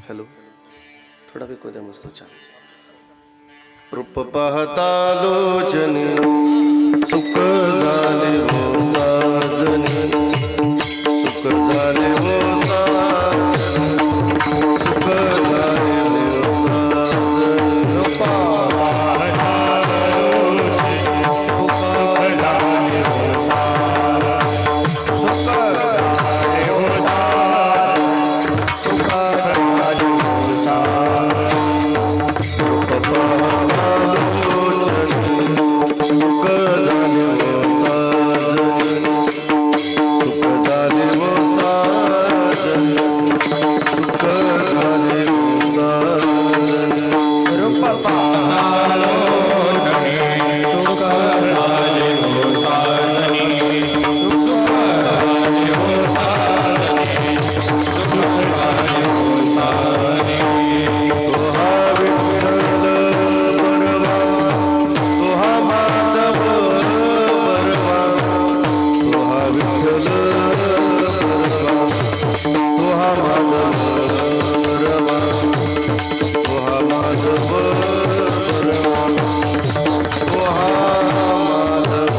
Hello, थोडा वेळ द्या. मस्त छान. रूप पाहता लोचनी सुख झाले हो साजनी, सुख झाले हो साजनी, सुख झाले हो साजनी. रूप पाहता लोचनी सुख झाले हो साजनी, सुख झाले हो साजनी, सुख झाले हो साजनी. रूप पाहता लोचनी सुख झाले हो साजनी, सुख झाले हो साजनी, सुख झाले हो साजनी. रूप पाहता लोचनी सुख झाले हो साजनी, सुख झाले हो साजनी, सुख झाले हो साजनी. तोहा विठ्ठल बरवा, तोहा माधव बरवा, तोहा विठ्ठल बरवा, तोहा माधव बरवा, तोहा माधव बरवा, तोहा माधव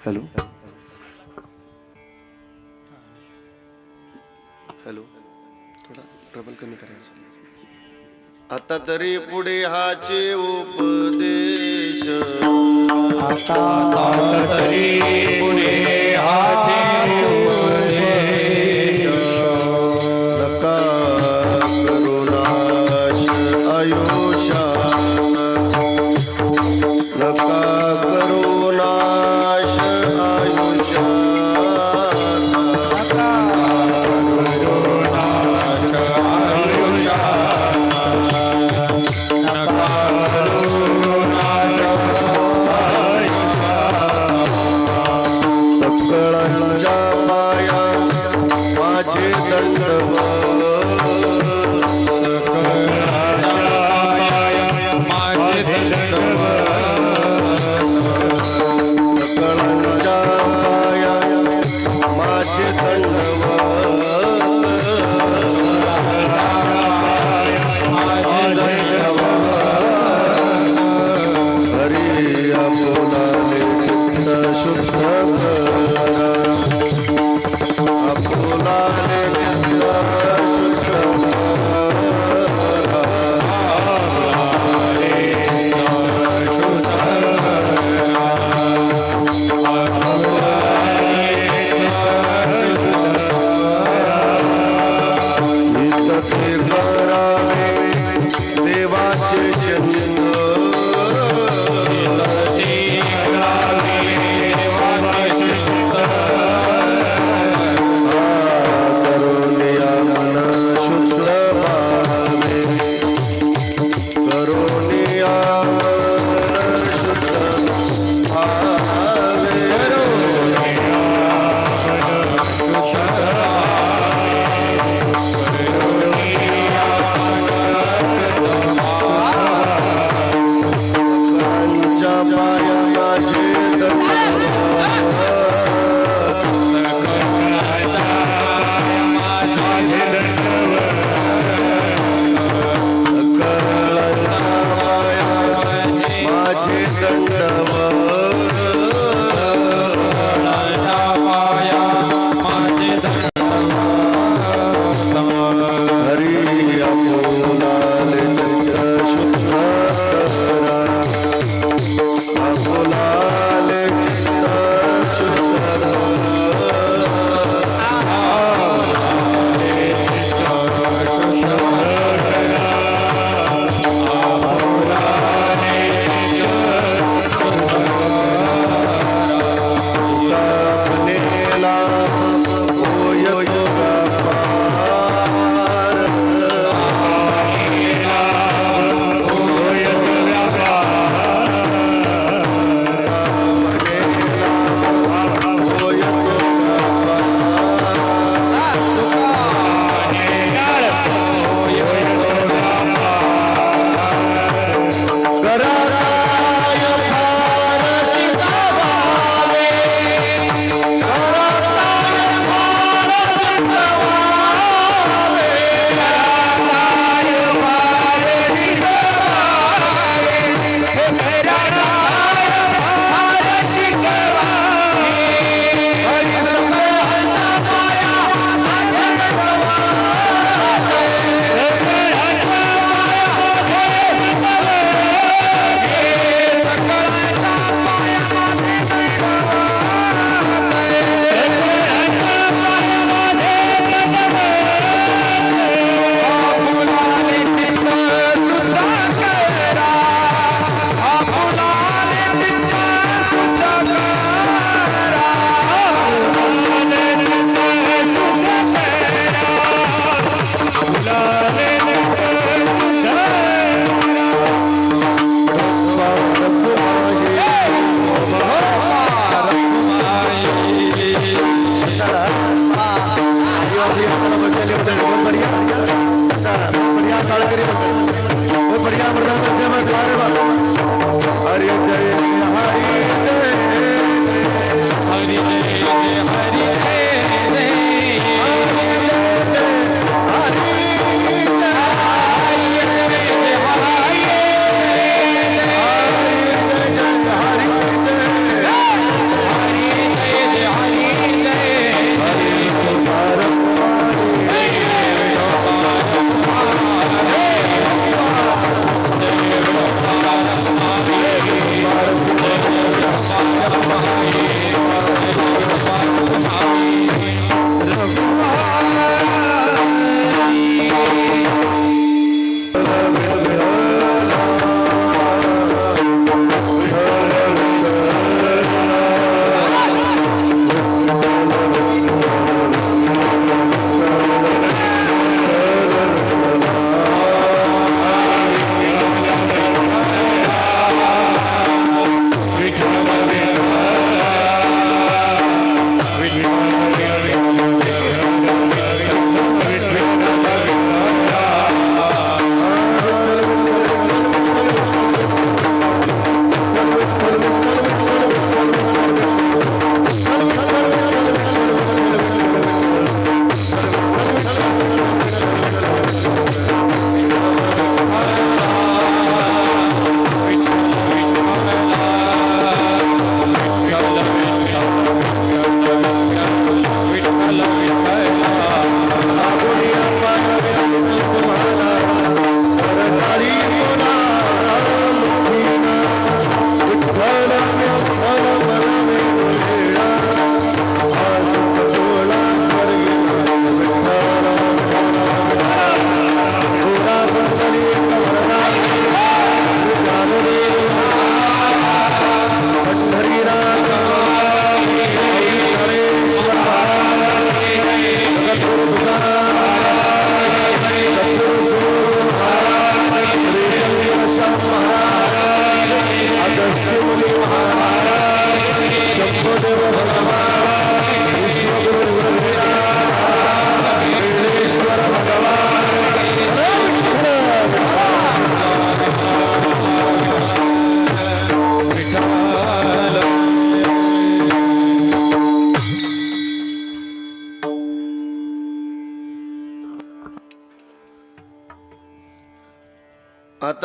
हॅलो हॅलो, थोडा ट्रबल कमी करायचं. आता तरी पुढे हाचे उपदेश, आता तरी पुढे हाचे उपदेश. नका करुणाश आयुष्या, नका करुणाश आयुष्या. सकळांच्या पाया माझे दंडवत, सकळांच्या पाया माझे दंडवत. हरी आपुलाले चित्त शुद्ध करा, आपुलाले चित्त शुद्ध करा. नित ते करावे देवाचे चिंतन,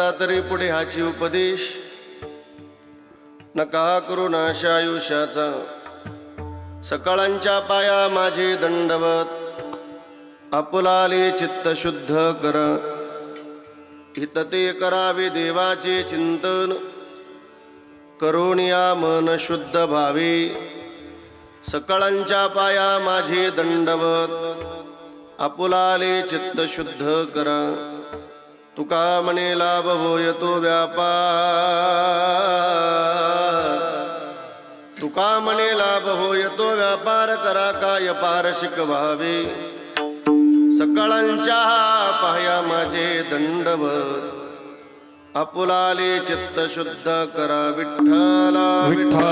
आता तरी पुढे हाची उपदेश नका करू नाश आयुष्याचा. सकाळांच्या पाया माझे दंडवत आपुलाले चित्त शुद्ध कर. हित ते करावे देवाचे चिंतन करून या मन शुद्ध भावे. सकाळांच्या पाया माझे दंडवत आपुलाले चित्त शुद्ध करा. तुका म्हणे लाभ होय तो व्यापार. तुका म्हणे लाभ होय तो व्यापार करा काय पारशिक व्हावे. सकाळांच्या पाया माझे दंडवत आपुलाले चित्त शुद्ध करा. विठ्ठला विठ्ठला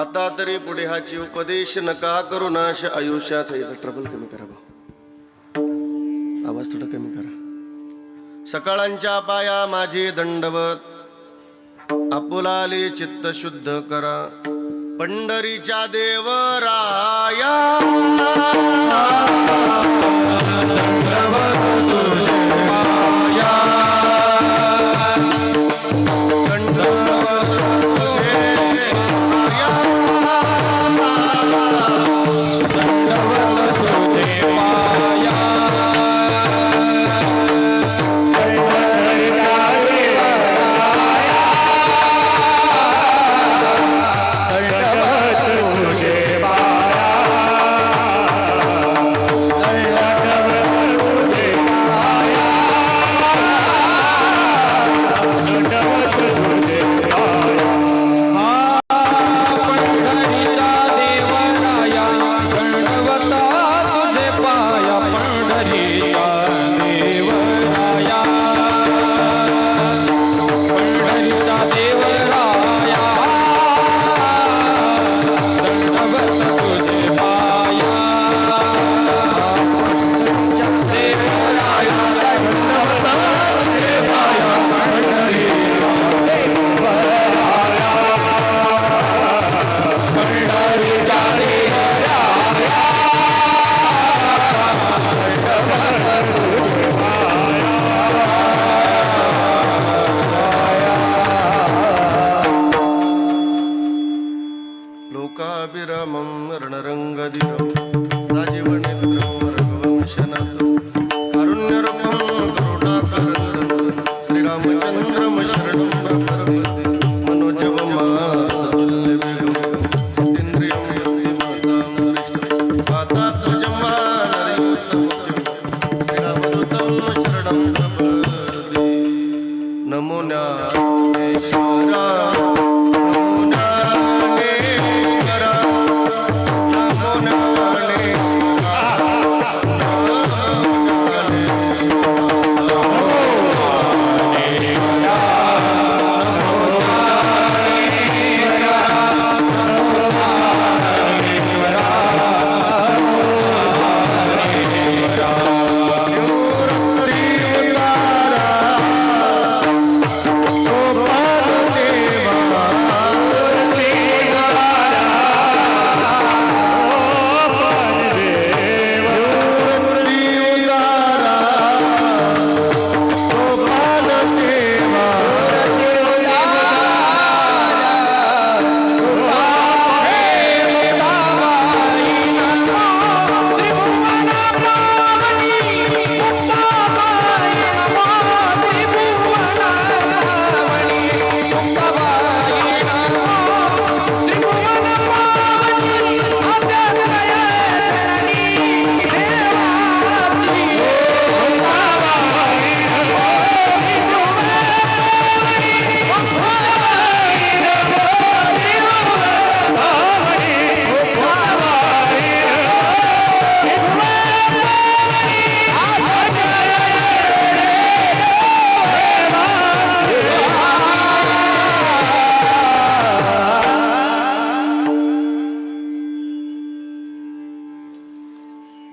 आता तरी पुढे हाची उपदेश नका करू नाश आयुष्याचा. याचा ट्रबल कमी करा भाऊ, आवाज थोडा कमी करा. सकाळांच्या पाया माझे दंडवत आपुलाले चित्त शुद्ध करा. पंढरीच्या देवराया प्रपदे नमो ज्ञानेश्वरा नमो ज्ञानेश्वरा नमो ज्ञानेश्वरा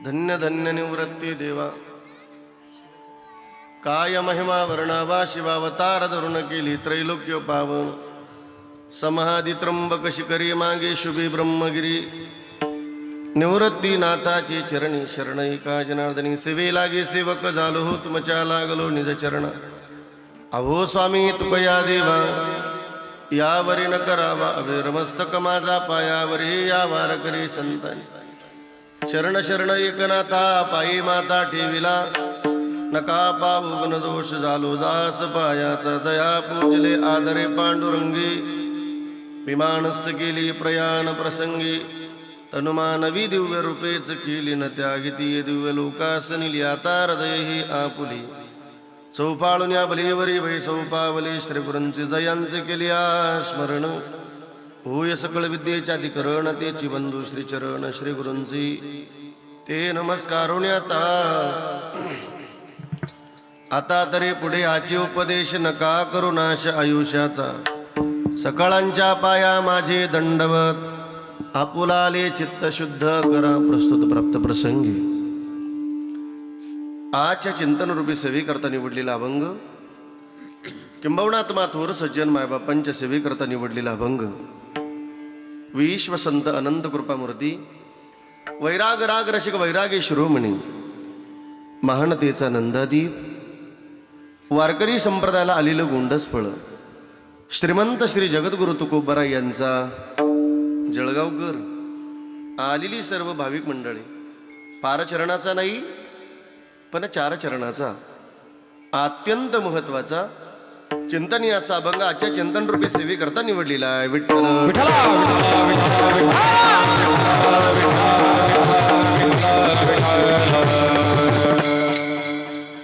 धन्य धन्य निवृत्ती देवा काय महिमा वर्णावा शिवावतार धरून केली त्रैलोक्य पावन समाधी त्र्यंबक शिखरी मागे शुभी ब्रह्मगिरी निवृत्ती नाथाची चरणी शरणैका जनार्दनी सेवे लागे सेवक झालो हो तुमच्या लागलो निज चरण अहो स्वामी तुकया देवा यावरी न करावा अवेरमस्तक माझा पायावरी या वारकरी संतांचा शरण शरण एकनाथा पायी माता ठेविला नका पाहू गुणदोष झालो जास पायाचा जया पूजले आदरे पांडुरंगी विमानस्थ केली प्रयाण प्रसंगी तनुमानवी दिव्य रूपेच केली न त्यागिती दिव्य लोकास निली आता हृदय ही आपुली चौपाळून या बलीवरी वै सौपावली श्रीगुरूंचे जयांचे केली स्मरण होय सकळ विद्येच्या अधिकरण तेची बंधू श्रीचरण श्रीगुरूंची ते नमस्कारून आता तरी पुढे आची उपदेश नका करू नाश आयुष्याचा सकाळांच्या पाया माझे दंडवत आपुलाले चित्त शुद्ध करा प्रस्तुत प्राप्त प्रसंगी आजच्या चिंतन रूपी सेवी करता निवडलेला अभंग किंबहुना थोर सज्जन मायबापांच्या सेवेकरता निवडलेला अभंग विश्वसंत अनंत कृपामूर्ती वैराग राग रसिक वैरागी शिरोमणी महानतेचा नंदादीप वारकरी संप्रदायाला आलेलं गोंडस फळ श्रीमंत श्री जगद्गुरु तुकोबरा यांचा जळगावकर आलेली सर्व भाविक मंडळी पारचरणाचा नाही पण चार चरणाचा अत्यंत महत्वाचा चिंतनीय असा अभंग आजच्या चिंतन रूपी सेवे करता निवडलेला आहे विठ्ठल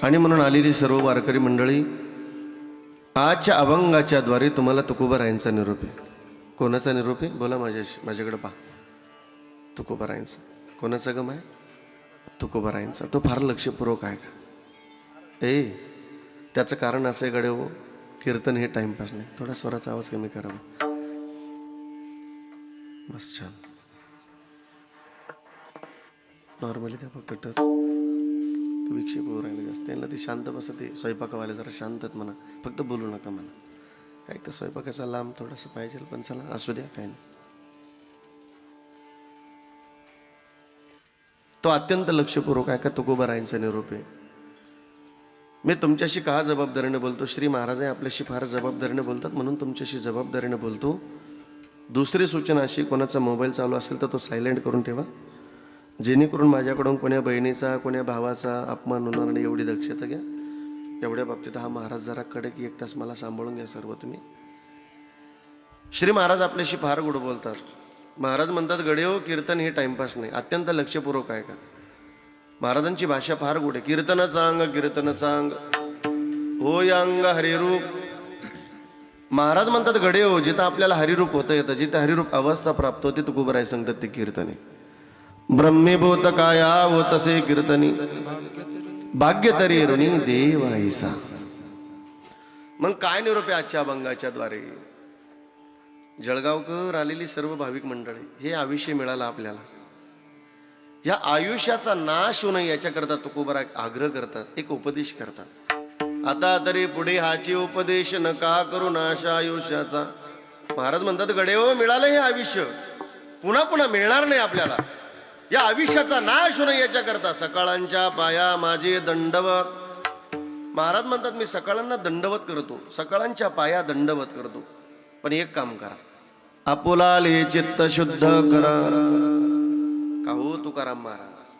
आणि म्हणून आलेली सर्व वारकरी मंडळी आजच्या अभंगाच्या द्वारे तुम्हाला तुकोबारायांचा निरोप आहे. कोणाचा निरोप आहे बोला माझ्याशी माझ्याकडे पहा. तुकोबारायांचा कोणाचा गम आहे तुकोबारायांचा. तो फार लक्षपूर्वक आहे का त्याचं कारण असं गडे हो कीर्तन हे टाइमपास नाही. थोडा स्वराचा आवाज कमी करावा. मस्त छान नॉर्मली त्या फक्त टच विक्षेप राहिले जास्त त्यांना ती शांत बस ते स्वयंपाकवाले जरा शांतत म्हणा फक्त बोलू नका म्हणा. काही तर स्वयंपाकाचा लांब थोडंसं पाहिजे पण चला असू द्या काही नाही. तो अत्यंत लक्षपूर्वक आहे का तुकोबारायांचा निरोप आहे. मी तुमच्याशी का जबाबदारीने बोलतो. श्री महाराज आपल्याशी फार जबाबदारीने बोलतात म्हणून तुमच्याशी जबाबदारीने बोलतो. दुसरी सूचना अशी कोणाचा मोबाईल चालू असेल तर तो सायलेंट करून ठेवा जेणेकरून माझ्याकडून कोण्या बहिणीचा कोण्या भावाचा अपमान होणार नाही एवढी दक्षता घ्या. एवढ्या बाबतीत हा महाराज जरा कडक 1 तास मला सांभाळून घ्या सर्व तुम्ही. श्री महाराज आपल्याशी फार गोड बोलतात. महाराज म्हणतात गडे हो कीर्तन हे टाइमपास नाही अत्यंत लक्षपूर्वक आहे का. महाराजांची भाषा फार गोड आहे. कीर्तन सांग कीर्तन सांग होय अंग हरिरूप. महाराज म्हणतात गडे हो, जिथं आपल्याला हरिरूप होतं येतं, जिथं हरिरूप अवस्था प्राप्त होते तुकोबराय सांगतात ते कीर्तने. ब्रह्मीभूत काया व तसे कीर्तनी भाग्य तरी ऋणी देवाईसा. मग काय निरोप आहे आजच्या अभंगाच्या द्वारे? जळगावकर आलेली सर्व भाविक मंडळी, हे आयुष्य मिळालं आपल्याला, या आयुष्याचा नाश होऊ नये याच्याकरता तुकोबरा आग्रह करतात, एक उपदेश करतात. आता तरी पुढे हाची उपदेश नका करू नाश आयुष्याचा. महाराज म्हणतात गडे हो, मिळालं हे आयुष्य, पुन्हा पुन्हा मिळणार नाही आपल्याला. या आयुष्याचा नाश होऊ नये याच्याकरता सकाळांच्या पाया माझे दंडवत. महाराज म्हणतात मी सकाळांना दंडवत करतो, सकाळांच्या पाया दंडवत करतो, पण एक काम करा, आपुलाले चित्त शुद्ध करा. का हो तुकाराम महाराज,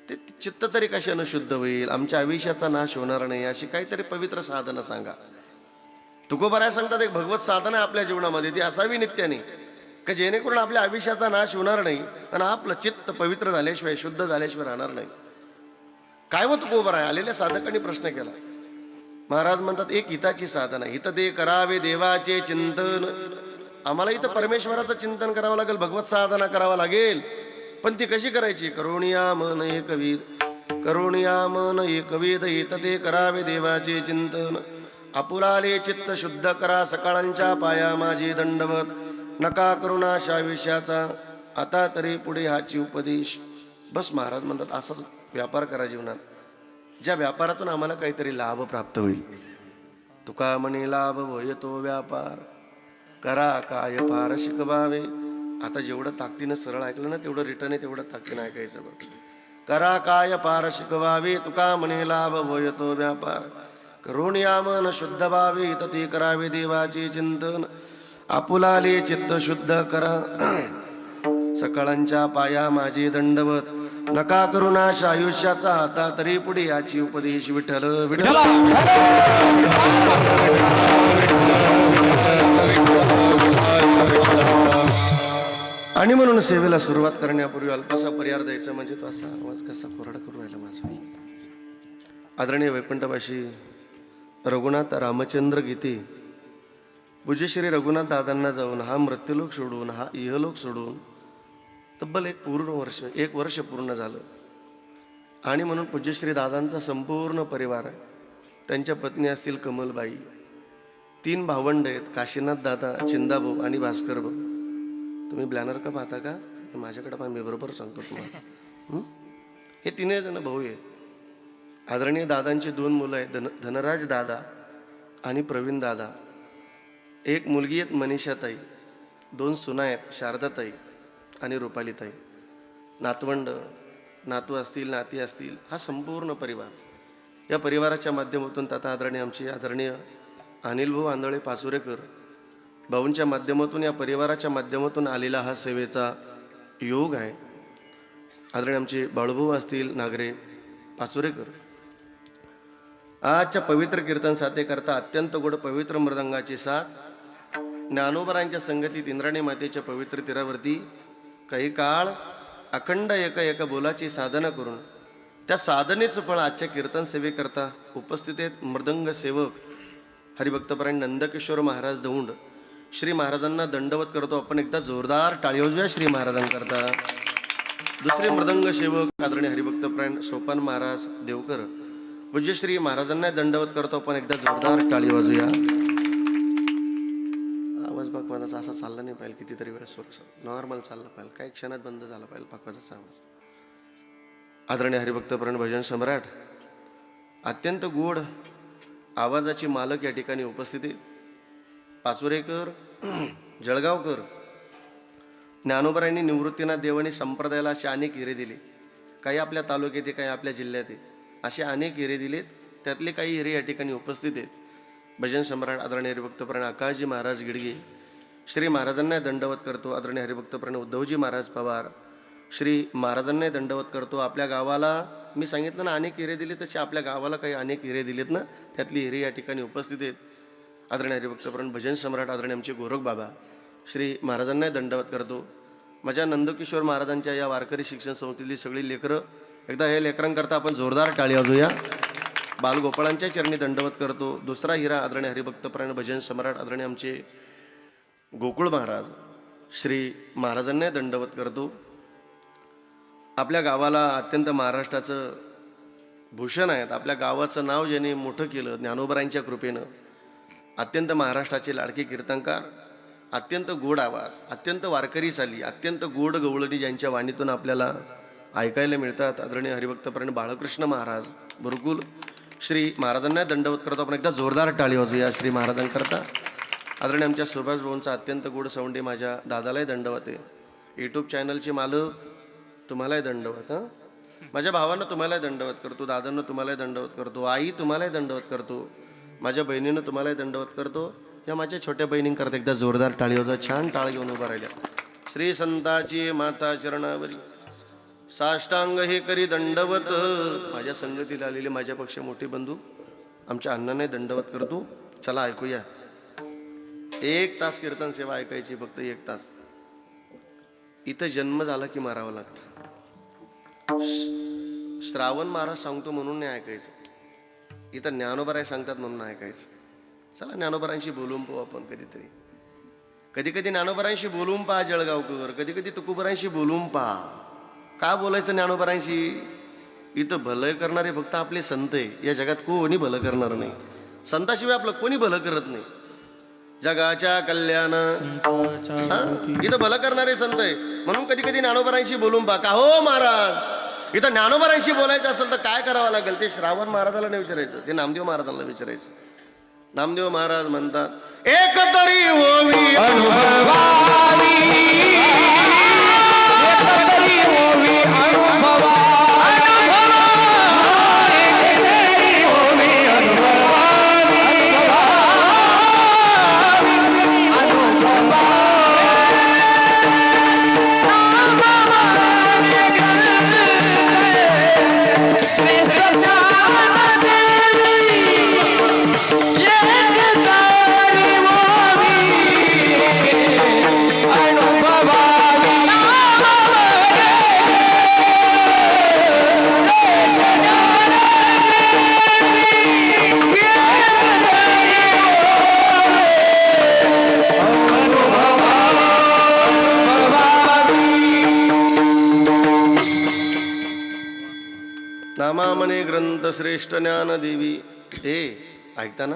ते चित्त तरी कशानं शुद्ध होईल, आमच्या आयुष्याचा नाश होणार नाही, अशी काहीतरी पवित्र साधना सांगा. तुकोबराय सांगतात एक भगवत साधना आहे आपल्या जीवनामध्ये, ती असावी नित्याने, की जेणेकरून आपल्या आयुष्याचा नाश होणार नाही आणि आपलं चित्त पवित्र झाल्याशिवाय, शुद्ध झाल्याशिवाय राहणार नाही. काय व तुकोबराय? आलेल्या साधकांनी प्रश्न केला. महाराज म्हणतात एक हिताची साधना, हित ते करावे देवाचे चिंतन. आम्हाला इथं परमेश्वराचं चिंतन करावं लागेल, भगवत साधना करावं लागेल, पण ती कशी करायची? करुणिया मन एकविद, करुणिया मन एकविद, हित ते करावे देवाचे चिंतन. आपुलाले चित्त शुद्ध करा, सकाळांच्या पाया माझी दंडवत. नका करुणाशा विषयाचा, आता तरी पुढे हाची उपदेश. बस महाराज म्हणतात असाच व्यापार करा जीवनात, ज्या व्यापारातून आम्हाला काहीतरी लाभ प्राप्त होईल. तुका म्हणे लाभ होय तो व्यापार, करा काय फार शिकवावे. आता जेवढं ताकदीनं सरळ ऐकलं ना, तेवढं रिटर्न आहे, तेवढं ताकदीनं ऐकायचं बघ. करा काय फार शिकवावे, तुका म्हणे लाभ होय तो व्यापार. करुणिया मन शुद्ध व्हावे, हित ते करावे देवाचे चिंतन. आपुलाले चित्त शुद्ध करा, सकाळांच्या पाया माझे दंडवत. नका करू नाश आयुष्याचा, आता तरी पुढे याची उपदेश. विठ्ठल विठ्ठल. आणि म्हणून सेवेला सुरुवात करण्यापूर्वी अल्पसा पर्याय द्यायचा, म्हणजे तो असा आवाज कसा कोरडा करू राहिला माझा. आदरणीय वैकुंठवासी रघुनाथ रामचंद्र गीते पूज्यश्री रघुनाथ दादांना जाऊन हा मृत्यूलोक सोडून, हा इहलोक सोडून तब्बल एक वर्ष पूर्ण झालं. आणि म्हणून पूज्यश्री दादांचा संपूर्ण परिवार आहे. त्यांच्या पत्नी असतील कमलबाई, 3 भावंड आहेत, काशीनाथ दादा, चिंदाभाऊ आणि भास्कर भाऊ. तुम्ही ब्लॅनर का पाहता का? हे माझ्याकडे पण मी बरोबर सांगतो तुम्हाला. हे 3 जण भाऊ आहेत. आदरणीय दादांची 2 मुलं आहेत, धनराज दादा आणि प्रवीण दादा. एक मुलगी आहेत मनीषाताई, 2 सुना आहेत, शारदाताई आणि रुपालीताई. नातवंड, नातू असतील, नाती असतील, हा संपूर्ण परिवार. या परिवाराच्या माध्यमातून आता आदरणीय अनिल भाऊ आंधळे पाचुरेकर भाऊंच्या माध्यमातून, या परिवाराच्या माध्यमातून आलेला हा सेवेचा योग आहे. आदरणीय आमचे बाळूभाऊ असतील नागरे पाचुरेकर. आजच्या पवित्र कीर्तन साथेकरता अत्यंत गोड पवित्र मृदंगाची साथ, ज्ञानोबरांच्या संगतीत इंद्राणी मातेच्या पवित्र तीरावरती काही काळ अखंड एक बोलाची साधना करून त्या साधनेचं फळ आजच्या कीर्तन सेवेकरता उपस्थित आहेत मृदंग सेवक हरिभक्तपरायण नंदकिशोर महाराज दौंड. श्री महाराजांना दंडवत करतो आपण, एकदा जोरदार टाळी वाजूया श्री महाराजांकरता. दुसरे मृदंग सेवक आदरणीय हरिभक्तपरायण सोपान महाराज देवकर, पूज्य श्री महाराजांना दंडवत करतो आपण, एकदा जोरदार टाळी वाजूया. आवाज पाकवाजाचा असा चालला नाही पाहिजे, कितीतरी वेळेस नॉर्मल चालला पाहिजे, काही क्षणात बंद झाला पाहिजे पाकवाजाचा आवाज. आदरणीय हरिभक्तपरायण भजन सम्राट, अत्यंत गोड आवाजाची मालक या ठिकाणी उपस्थित आहे. पाचुरेकर, जळगावकर. ज्ञानोबरायांनी निवृत्तीनाथ देवानी संप्रदायाला असे अनेक हिरे दिले, काही आपल्या तालुक्यात आहे, काही आपल्या जिल्ह्यात आहे, असे अनेक हिरे दिलेत. त्यातले काही हिरे या ठिकाणी उपस्थित आहेत. भजन सम्राट आदरणीय हरिभक्तपरायण आकाशजी महाराज गिडगे, श्री महाराजांना दंडवत करतो. आदरणीय हरिभक्तपरायण उद्धवजी महाराज पवार, श्री महाराजांना दंडवत करतो. आपल्या गावाला मी सांगितलं ना अनेक हिरे दिले, तसे आपल्या गावाला काही अनेक हिरे दिलेत ना, त्यातली हिरे या ठिकाणी उपस्थित आहेत. आदरणीय हरिभक्तपरायण भजन सम्राट आदरणीय आमचे गोरख बाबा, श्री महाराजांना दंडवत करतो. माझ्या नंदकिशोर महाराजांच्या या वारकरी शिक्षण संस्थेतली सगळी लेकरं एकदा हे लेकरांकरता आपण जोरदार टाळी वाजूया. बालगोपाळांच्या चरणी दंडवत करतो. दुसरा हिरा आदरणीय हरिभक्तपरायण भजन सम्राट आदरणीय आमचे गोकुळ महाराज श्री महाराजांना दंडवत करतो. आपल्या गावाला अत्यंत महाराष्ट्राचं भूषण आहेत. आपल्या गावाचं नाव ज्यांनी मोठं केलं ज्ञानोबरांच्या कृपेनं, अत्यंत महाराष्ट्राचे लाडके कीर्तनकार, अत्यंत गोड आवाज, अत्यंत वारकरी चाली, अत्यंत गोड गवळणी ज्यांच्या वाणीतून आपल्याला ऐकायला मिळतात, आदरणीय हरिभक्तपरायण बाळकृष्ण महाराज गुरुकुल श्री महाराजांना दंडवत करतो. आपण एकदा जोरदार टाळी वाजूया श्री महाराजांकरता. आदरणीय आमच्या सुभाष भाऊंचा अत्यंत गोड सवंडी माझ्या दादालाही दंडवत आहे. यूट्यूब चॅनलचे मालक तुम्हालाही दंडवत. हां, माझ्या भावांना तुम्हालाही दंडवत करतो, दादांना तुम्हालाही दंडवत करतो, आई तुम्हालाही दंडवत करतो, माझ्या बहिणीनं तुम्हालाही दंडवत करतो. या माझ्या छोट्या बहिणींकरता एकदा जोरदार टाळी वाजवा. छान टाळ घेऊन उभा राहिल्या. श्री संताची माता चरणावरी साष्टांग हे करी दंडवत. माझ्या संगतीला आलेले माझ्यापेक्षा मोठे बंधू आमच्या अण्णांनाही दंडवत करतो. चला ऐकूया. 1 तास कीर्तन सेवा ऐकायची, फक्त 1 तास. इथं जन्म झाला की मारावं लागतं. श्रावण महाराज सांगतो म्हणून नाही ऐकायचं. इथं ज्ञानोबराय सांगतात म्हणून नाही ऐकायचं. चला ज्ञानोबरांशी बोलून पाहू आपण कधीतरी. कधी कधी ज्ञानोबरांशी बोलून पहा जळगावकर, कधी कधी तुकोबरांशी बोलून पहा. का बोलायचं ज्ञानोबरांशी? इथं भलं करणारे फक्त आपले संत आहे. या जगात कोणी भलं करणार नाही. संताशिवाय आपलं कोणी भलं करत नाही. जगाच्या कल्याण इथं भलं करणारे संत आहे. म्हणून कधी कधी ज्ञानोबरांशी बोलून पहा. का हो महाराज, इथं ज्ञानोबरांशी बोलायचं असेल तर काय करावं लागेल? ते श्रावण महाराजाला नाही विचारायचं, ते नामदेव महाराजांना विचारायचं. नामदेव महाराज म्हणतात एक तरी होवी अनुभवावी, एक तरी होवी अनुभवा, एक तरी होवी अनुभवावी, श्रेष्ठ ज्ञान देवी, एक तरी होवी अनुभवावी. नामामने ग्रंथ श्रेष्ठ ज्ञान देवी. हे ऐकता ना?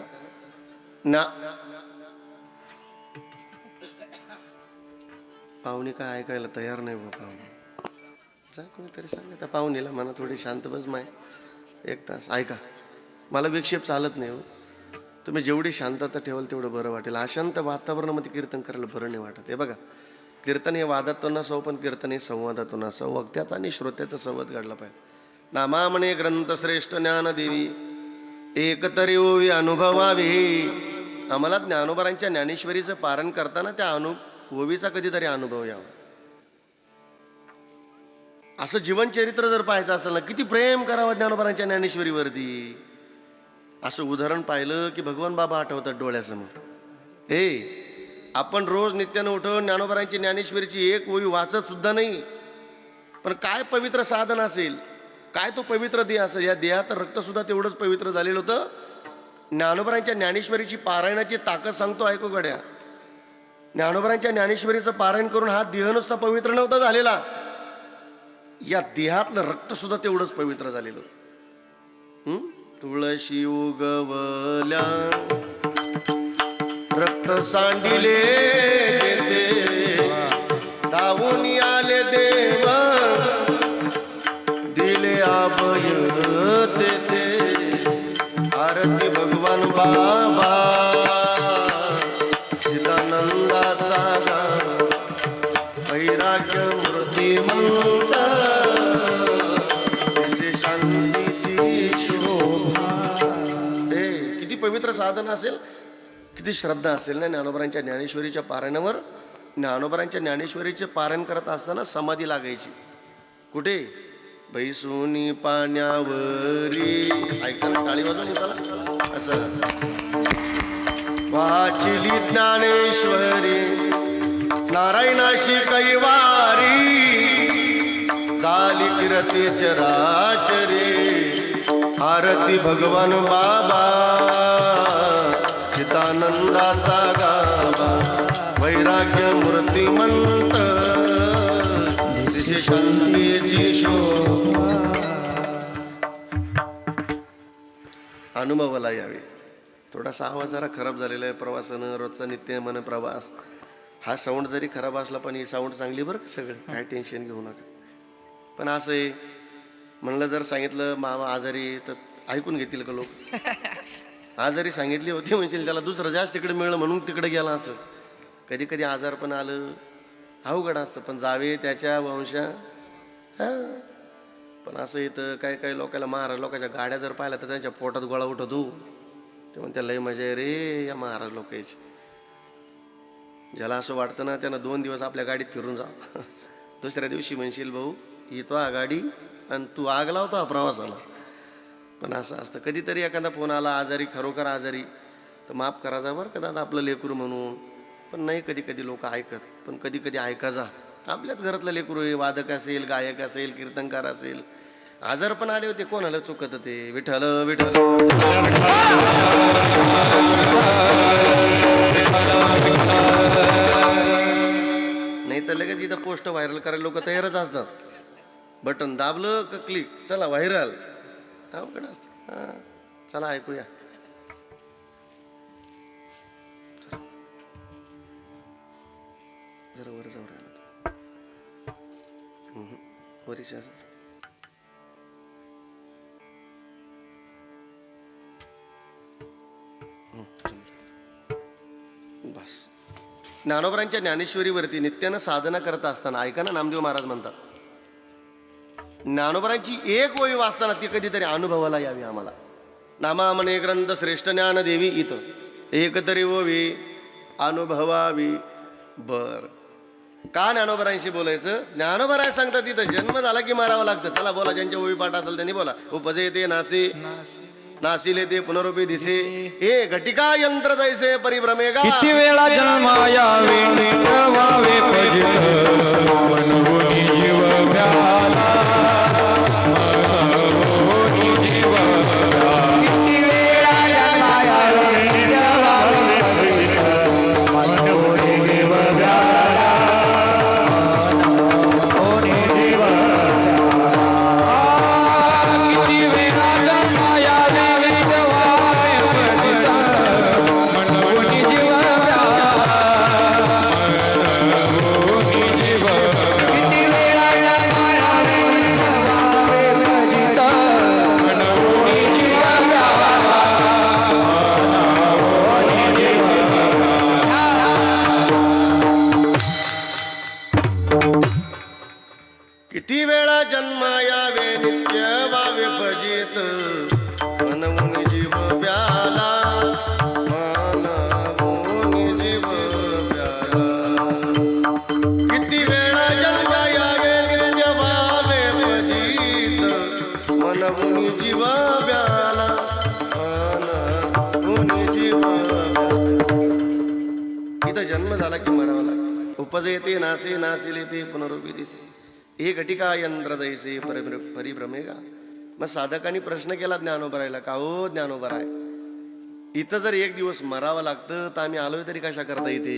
पाहुणे काय ऐकायला तयार नाही बा. पाहुणे जा कोणीतरी सांगितलं पाहुणेला म्हणा थोडी शांत बस माय. 1 तास ऐका. मला विक्षेप चालत नाही हो. तुम्ही जेवढी शांतता ठेवाल तेवढं बरं वाटेल. अशांत वातावरणामध्ये कीर्तन करायला बरं नाही वाटत. हे बघा, कीर्तन हे वादातून नसावं, पण कीर्तन हे संवादातून असावं. वक्त्याचा आणि श्रोत्याचा संवाद घडला पाहिजे. नामामणे ग्रंथ श्रेष्ठ ज्ञान देवी, एकतरी ओवी अनुभवावी. आम्हाला ज्ञानोबरांच्या ज्ञानेश्वरीचं पारण करताना त्या ओवीचा कधीतरी अनुभव यावा. असं जीवनचरित्र जर पाहायचं असेल ना, किती प्रेम करावं ज्ञानोबरांच्या ज्ञानेश्वरीवरती. असं उदाहरण पाहिलं की भगवान बाबा आठवतात डोळ्यासमोर. आपण रोज नित्यानं उठून ज्ञानोबरांची ज्ञानेश्वरीची एक ओवी वाचत सुद्धा नाही, पण काय पवित्र साधन असेल, काय तो पवित्र देह असेल. या देहात रक्त सुद्धा तेवढंच पवित्र झालेलं होतं. ज्ञानोबरांच्या ज्ञानेश्वरीची पारायणाची ताकद सांगतो, ऐकू गड्या. ज्ञानोबरांच्या ज्ञानेश्वरीचं पारायण करून हा देह नुसता पवित्र नव्हता झालेला, या देहातलं रक्त सुद्धा तेवढंच पवित्र झालेलं होतं. तुळशी उगवल्या रक्त सांडिले जेथे, धावून आले देव दिले अभय तेथे. आरती भगवान बाबा चिदानंदाचा वैराग्य मूर्तिमंत, शांतीची शोभा. किती पवित्र साधन असेल, किती श्रद्धा असेल ना ज्ञानोबरांच्या ज्ञानेश्वरीच्या पारायणावर. ज्ञानोबरांच्या ज्ञानेश्वरीचे पारायण करत असताना समाधी लागायची. कुठे? बैसुनी पाण्यावरी. ऐकताना टाळी वाजवून चला. असं वाचिली ज्ञानेश्वरी नारायणाशी कैवारी, झाली किरती चराचरी आरती भगवान बाबा चितानंदाचा गाबा वैराग्य मूर्तिमंत दिसे शांतीची शोभा अनुभवाला यावे. थोडासा आवाज जरा खराब झालेला आहे प्रवासानं, रोजचा नित्यमन प्रवास. हा साऊंड जरी खराब असला पण ही साऊंड चांगली बरं का सगळं, काय टेन्शन घेऊ नका. पण असं आहे म्हणलं जर सांगितलं मामा आजारी तर ऐकून घेतील का लोक? आजारी सांगितली होती म्हणशील त्याला दुसरं जास्त तिकडे मिळलं म्हणून तिकडे गेला. असं कधी कधी आजार पण आलं अवघड असतं, पण जावे त्याच्या वंशा. पण असं इथं काही काही लोकांना महाराज लोकांच्या गाड्या जर पाहिल्या तर त्यांच्या पोटात गोळा उठतो. ते म्हणते लय मजा आहे रे या महाराज लोकांची. ज्याला असं वाटतं ना त्यानं 2 दिवस आपल्या गाडीत फिरून जा. दुसऱ्या दिवशी म्हणशील भाऊ येतो हा गाडी आणि तू आग लावतो हा प्रवासाला. पण असं असतं कधीतरी एखादा फोन आला आजारी खरोखर आजारी तर माफ करा जा बरं का दादा आपलं लेकरू म्हणून. पण नाही कधी कधी लोक ऐकत, पण कधी कधी ऐका जा. आपल्याच घरातलं लेकरू आहे, वादक असेल गायक असेल कीर्तनकार असेल. आजार पण आले होते कोणाला चुकत ते विठ्ठल विठ्ठल नाही तर लगेच इथं पोस्ट व्हायरल करायला लोक तयारच असतात. बटन दाबलं का क्लिक चला व्हायरल अवघड असतं. हां चला ऐकूया. जरा वर जाऊ राहिला तो वरीच्या बस. ज्ञानोबरांच्या ज्ञानेश्वरीवरती नित्यानं साधना करत असताना ऐका ना नामदेव महाराज म्हणतात ज्ञानोबरांची एक ओळी वाचताना ती कधीतरी अनुभवाला यावी आम्हाला. नामा म्हणे ग्रंथ श्रेष्ठ ज्ञान देवी इथं एक तरी ओवी अनुभवावी. बर का ज्ञानोबरांशी बोलायचं? ज्ञानोबराय सांगतात तिथं जन्म झाला की मारावं लागतं. चला बोला ज्यांच्या ओवी पाठ असेल त्यांनी बोला. उपजे ते नासी नासिले ते पुनरुपी दिसे हे घटिका यंत्र जैसे परिभ्रमेगा. किती वेळा जन्माया व्हावे फजित मनोनी जीव व्याला मनोनी जीव व्याला. किती वेळा जन्माया व्हावे फजित मनोनी जीव व्याला मनोनी जीव व्याला. किती वेळा जन्माया किती वेळा जन्म यावे नित्य वावे फजित मनवून जीव व्याला मनवून जीव व्याला. किती वेळा जन्म यावे नित्य वावे फजित मनवून जीव व्याला मनवून जीव व्याला. इथं जन्म झाला की मरावा लागतो. उपजयते नासे नासिले ते पुनरुपी दिसे हे घटिका यंत्र जैसे परिभ्रमेगा. मग साधकांनी प्रश्न केला ज्ञानोबरायला का हो ज्ञानोबराय इथं जर एक दिवस मरावं लागतं तर आम्ही आलोय तरी कशा करता येते?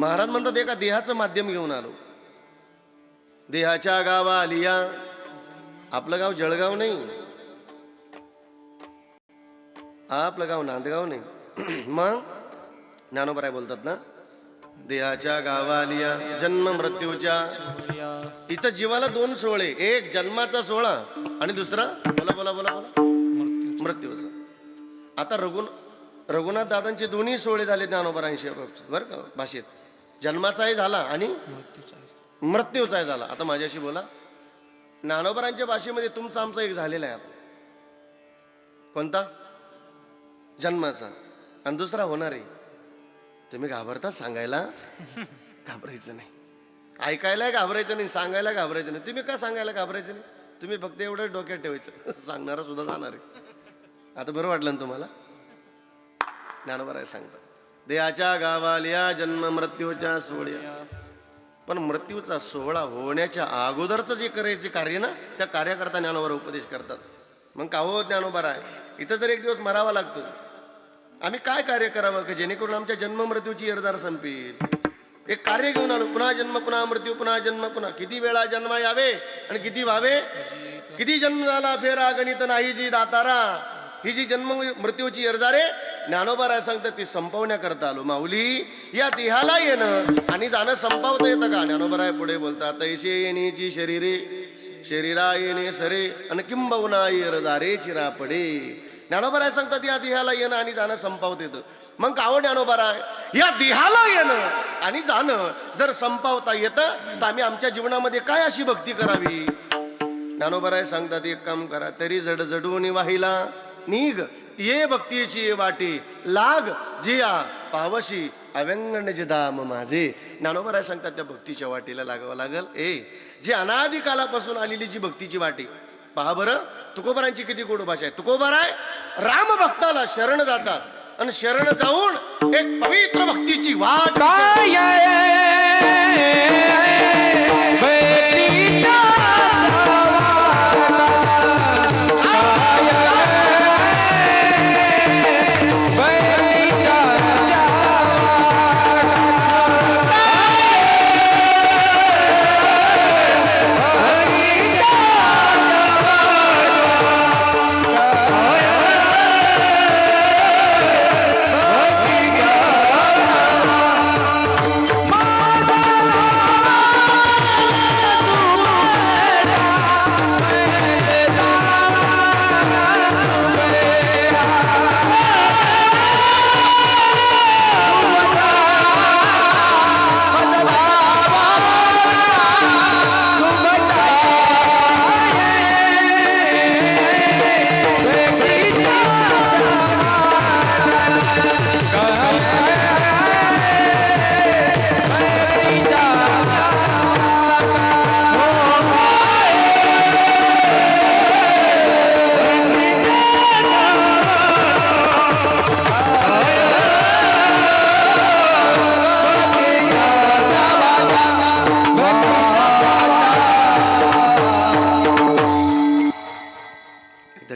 महाराज म्हणतात एका देहाचं माध्यम घेऊन आलो. देहाच्या गावा आलिया. आपलं गाव जळगाव नाही, आपलं गाव नांदगाव नाही. मग ज्ञानोबराय बोलतात ना देहाच्या गावालिया जन्म मृत्यूच्या. इथं जीवाला 2 सोहळे, एक जन्माचा सोहळा आणि दुसरा बोला बोला बोला बोला मृत्यूचा. आता रघुनाथ दादांचे दोन्ही सोहळे झाले ज्ञानोबरांशी बरं का भाषेत. जन्माचाही झाला आणि मृत्यूचाही झाला. आता माझ्याशी बोला. ज्ञानोबरांच्या भाषेमध्ये तुमचा आमचा एक झालेला आहे आता. कोणता? जन्माचा आणि दुसरा होणार आहे. तुम्ही घाबरता सांगायला? घाबरायचं नाही. ऐकायला घाबरायचं नाही, सांगायला घाबरायचं नाही. तुम्ही का सांगायला घाबरायचं नाही? तुम्ही फक्त एवढं डोक्यात ठेवायचं सांगणारा सुद्धा जाणार आहे. आता बरं वाटलं ना तुम्हाला? ज्ञानोबराय सांगतात देहाच्या गावालिया जन्म मृत्यूच्या सोहळ्या. पण मृत्यूचा सोहळा होण्याच्या अगोदरचं जे करायचे कार्य ना, त्या कार्याकरता ज्ञानोबा उपदेश करतात. मग का हो ज्ञानोबा आहे, इथं जर एक दिवस मरावं लागतं, आम्ही काय कार्य करावं की जेणेकरून आमच्या जन्म मृत्यूची येरदार संपेल? एक कार्य घेऊन आलो, पुन्हा जन्म पुन्हा मृत्यू पुन्हा जन्म पुन्हा. किती वेळा जन्म यावे आणि किती व्हावे? किती जन्म झाला फेरा गणित नाही जी दातारा. ही जी जन्म मृत्यूची येरजारे ज्ञानोबा राय सांगतात ती संपवण्याकरता आलो. माऊली, या देहाला येणं आणि जाणं संपवता येतं का? ज्ञानोबा राय पुढे बोलतात, तैसे येण्याची शरीरे शरीरा येणे सरे आणि किंबहुना येरजारे चिरा पडे. ज्ञानोबा राय सांगतात या देहाला येणं आणि जाणं संपवता येतं. मग कावं ज्ञानोबा राय, या देहाला येणं आणि जाणं जर संपवता येतं तर आम्ही आमच्या जीवनामध्ये काय अशी भक्ती करावी? ज्ञानोबा राय सांगतात एक काम करा, तरी जड जडून वाहिला निघ ये भक्तीची वाटी लाग जिया पावशी अव्यंगण धाम माझे. ज्ञानोबा राय सांगतात त्या भक्तीच्या वाटीला लागावं लागल. जी अनादी कालापासून आलेली जी भक्तीची वाटी पहा बरं, तुकोबारांची किती गोड भाषा आहे. तुकोबाराय राम भक्ताला शरण जातात आणि शरण जाऊन एक पवित्र भक्तीची वाट काय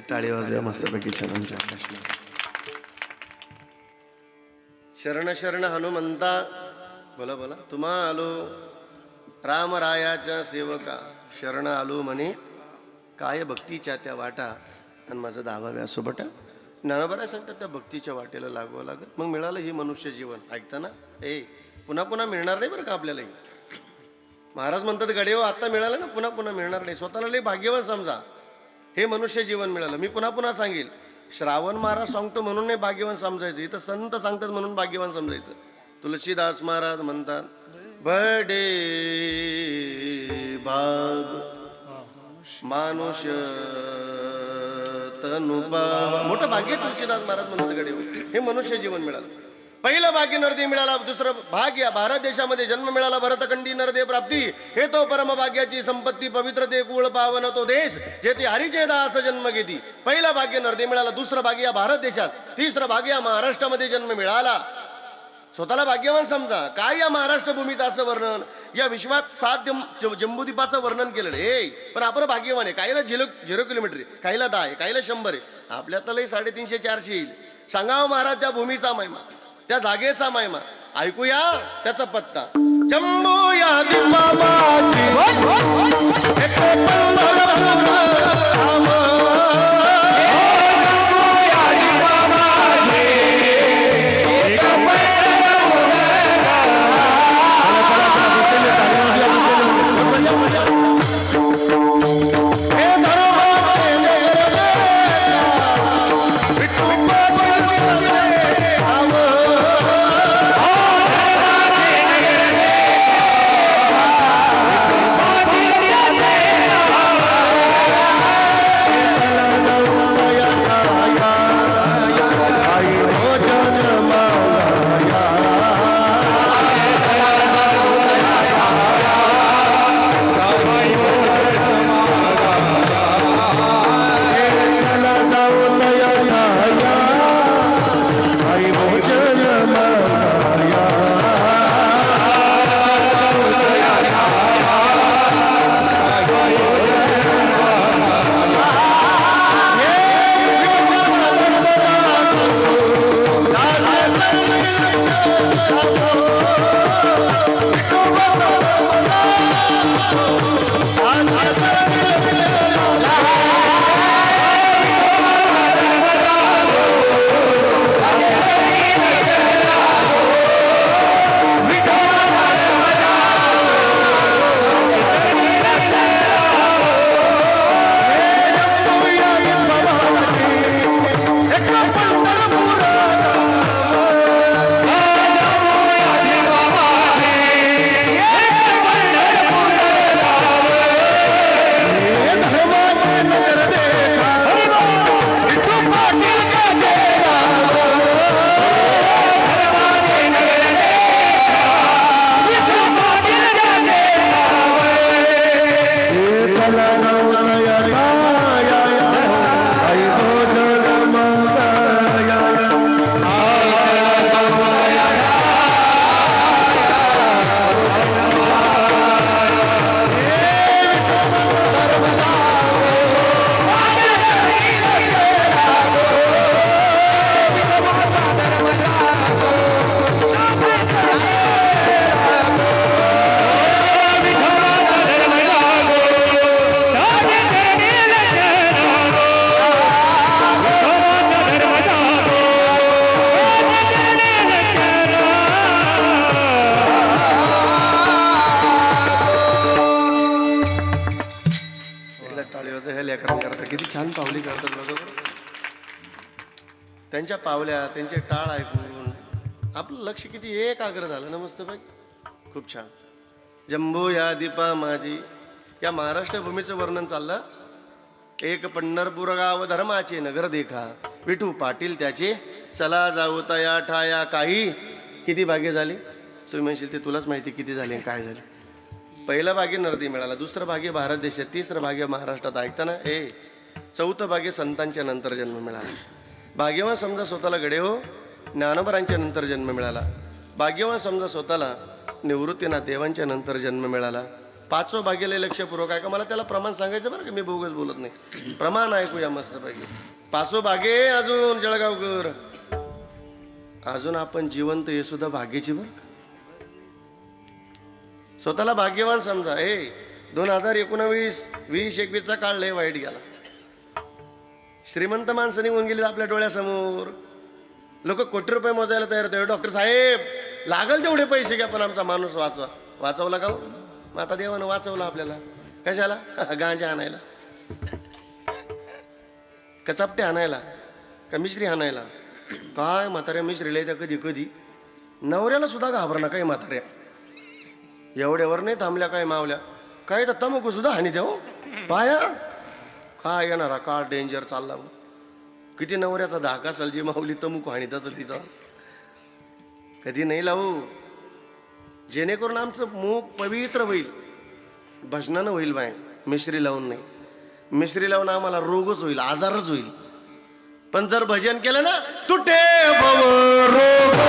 टाळी वाजूया मस्तपैकी छानच्या. शरण शरण हनुमंता बोला बोला, तुम्हा आलो रामरायाच्या सेवका, शरण आलो म्हणे काय भक्तीच्या त्या वाटा आणि माझं दावाव्या सोबटा. ज्ञानोबा सांगतात त्या भक्तीच्या वाटेला लागवावं लागत. मग मिळालं ही मनुष्य जीवन. ऐकताना पुन्हा पुन्हा मिळणार नाही बरं का आपल्याला. महाराज म्हणतात गडे हो, आता मिळालं ना पुन्हा पुन्हा मिळणार नाही. स्वतःला लई भाग्यवान समजा, हे मनुष्य जीवन मिळालं. मी पुन्हा पुन्हा सांगेल, श्रावण महाराज सांगतो म्हणून नाही भाग्यवान समजायचं, इथं संत सांगतात म्हणून भाग्यवान समजायचं. तुलसीदास महाराज म्हणतात बडे भाग मानुष तनुबा. मोठं भाग्य तुलसीदास महाराज म्हणतात गडे, हे मनुष्य जीवन मिळालं. पहिलं भाग्य नरदेव मिळाला, दुसरं भाग्य भारत देशामध्ये जन्म मिळाला, भरतखंडी नरदेव प्राप्ती. हे तो परम भाग्याची संपत्ती, पवित्र ते कुळ पावन तो देश जेथे हरिचे दास जन्म घेती. पहिलं भाग्य नरदेव मिळाला, दुसरं भाग्य या भारत देशात, तिसरं भाग्य या महाराष्ट्रामध्ये जन्म मिळाला. स्वतःला भाग्यवान समजा. काय या महाराष्ट्र भूमीचं असं वर्णन, या विश्वात 7 जम्बूद्वीपाचं वर्णन केलेलं. पण आपण भाग्यवान आहे. काहीला 0 किलोमीटर आहे, काहीला 10 आहे, काहीला 100 आहे. आपल्यातलंही 350-400 येईल. सांगावं महाराज त्या भूमीचा महिमा, त्या जागेचा महिमा. ऐकूया त्याचा पत्ता. जम्बू या द्वीपामाची किती छान पावली करतात बघा बरं. त्यांच्या पावल्या त्यांचे टाळ ऐकून आपलं लक्ष किती एकाग्र झालं ना मस्त बघ. खूप छान. जंबो या दीपा माझी या महाराष्ट्र भूमीचं वर्णन चाललं. एक पंढरपूर गाव धर्माचे नगर देखा विठू पाटील त्याचे चला जाऊ तया ठाया काही. किती भाग्य झाली तुम्ही म्हणशील ते तुलाच माहिती किती झाले काय झाले. पहिलं भाग्य नरदी मिळाला, दुसरं भाग्य भारत देशात, तिसरं भाग्य महाराष्ट्रात. ऐकताना चौथं भाग्य संतांच्या नंतर जन्म मिळाला. भाग्यवान समजा स्वतःला गडे हो ज्ञानोबरांच्या नंतर जन्म मिळाला. भाग्यवान समजा स्वतःला निवृत्तीनाथ देवांच्या नंतर जन्म मिळाला. पाचवं भाग्याला लक्षपूर्वक आहे का. मला त्याला प्रमाण सांगायचं बरं की मी बोगस बोलत नाही. प्रमाण ऐकूया मस्त पाहिजे. पाचवं भाग्य अजून जळगावकर अजून आपण जिवंत हे सुद्धा भाग्याची बरं. स्वतःला भाग्यवान समजा. 2019 2021चा काळ लय वाईट गेला. श्रीमंत माणसं निघून गेली आपल्या डोळ्यासमोर. लोक कोटी रुपये मोजायला तयार होते. डॉक्टर साहेब लागल तेवढे पैसे घ्या पण आमचा माणूस वाचवा. वाचवला का हो? आता देवानं वाचवला आपल्याला. कशाला? गांजा आणायला, कचापटे आणायला, का मिश्री आणायला. काय म्हाताऱ्या मिश्रीला येत्या कधी कधी. नवऱ्याला सुद्धा घाबरणा काही म्हाताऱ्या. एवढ्यावर नाही थांबल्या काय मावल्या. काय तर तमुकू सुद्धा हानी द्या हो पाया. काय येणारा काळ डेंजर चालला. किती नवऱ्याचा धाक असेल जी माऊली तमुकू हानीत असेल तिचा. कधी नाही लावू. जेणेकरून आमचं मूग पवित्र होईल. भजनानं होईल बाय, मिश्री लावून नाही. मिश्री लावून आम्हाला रोगच होईल, आजारच होईल. पण जर भजन केलं ना तुटे भव रोग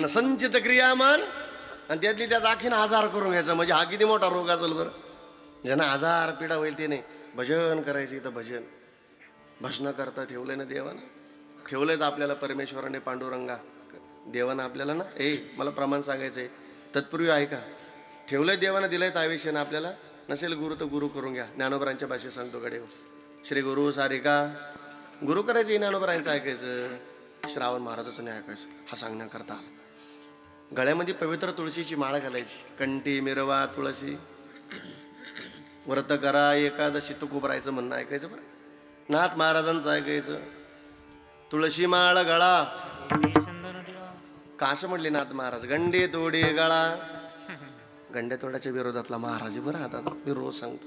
संचित क्रियामान आणि त्यातली त्यात आणखीन आजार करून घ्यायचा. म्हणजे हा किती मोठा रोग असेल बरं. ज्यांना आजार पीडा होईल ते नाही. भजन करायची तर भजन. भजन करता ठेवलंय ना देवानं. ठेवलंय तर आपल्याला परमेश्वराने पांडुरंगा देवानं आपल्याला ना मला प्रमाण सांगायचंय तत्पूर्वी ऐका. ठेवलंय देवानं दिलंय तर आयुष्य ना आपल्याला. नसेल गुरु तर गुरु करून घ्या. ज्ञानोबरांच्या भाषेत सांगतो कडे हो. श्री गुरु सारिका गुरु करायचं. ज्ञानोबरांचं ऐकायचं. श्रावण महाराजाचं नाही ऐकायचं. हा सांगण्याकरता गळ्यामध्ये पवित्र तुळशीची माळ घालायची. कंठी मिरवा तुळशी. व्रत करा एकादशी तुकूप राहायचं म्हणणं ऐकायचं बरं. नाथ महाराजांचं ऐकायचं. तुळशी माळ गळा काश म्हणले नाथ महाराज. गंडे तोडे गळा गंड्यातोड्याच्या विरोधातला महाराज बरं आता मी रोज सांगतो.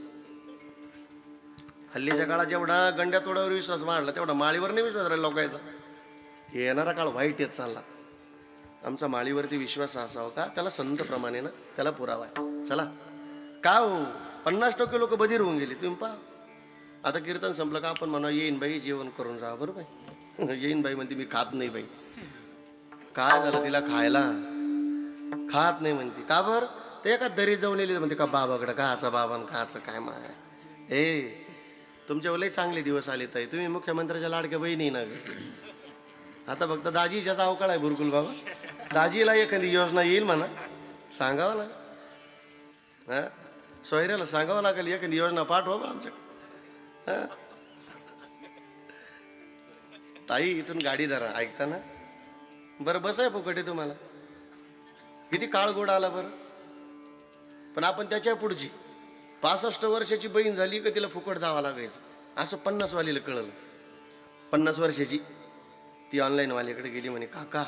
हल्लीच्या काळात जेवढा गंड्यातोड्यावर विश्वास वाढला तेवढा माळीवर नाही विश्वास राहिला लोकांचा. येणारा काळ वाईट येत चालला. आमचा माळीवरती विश्वास असावा का त्याला संतप्रमाणे ना त्याला पुरावा आहे. चला का हो 50% लोक बधीर होऊन गेले तुम्ही पहा. आता कीर्तन संपलं का आपण म्हणा येईन बाई जेवण करून जा. बरोबर येईन बाई म्हणते मी खात नाही बाई. काय झालं तिला खायला खात नाही म्हणते का बरं. ते एका दरी जाऊन येईल म्हणते का बाबाकडं काचा बाबान काचं काय माय. ए तुमच्या लई चांगले दिवस आले ताई. तुम्ही मुख्यमंत्र्याच्या लाडक्या बहिणी ना ग. आता फक्त दाजीच्याच अवकाळ आहे बुरकुल बाबा. दाजीला एखादी योजना येईल म्हणा सांगावं लागेल. हां सोयऱ्याला सांगावं लागेल एखादी योजना पाठवा बा आमच्या. हां ताई इथून गाडी धरा ऐकता ना. बरं बस आहे फुकट आहे तुम्हाला. किती काळ गोड आला बरं. पण आपण त्याच्या पुढची 65 वर्षाची बहीण झाली का तिला फुकट जावं लागायचं असं 50 वालीला कळलं. 50 वर्षाची ती ऑनलाईन वालीकडे गेली म्हणे काका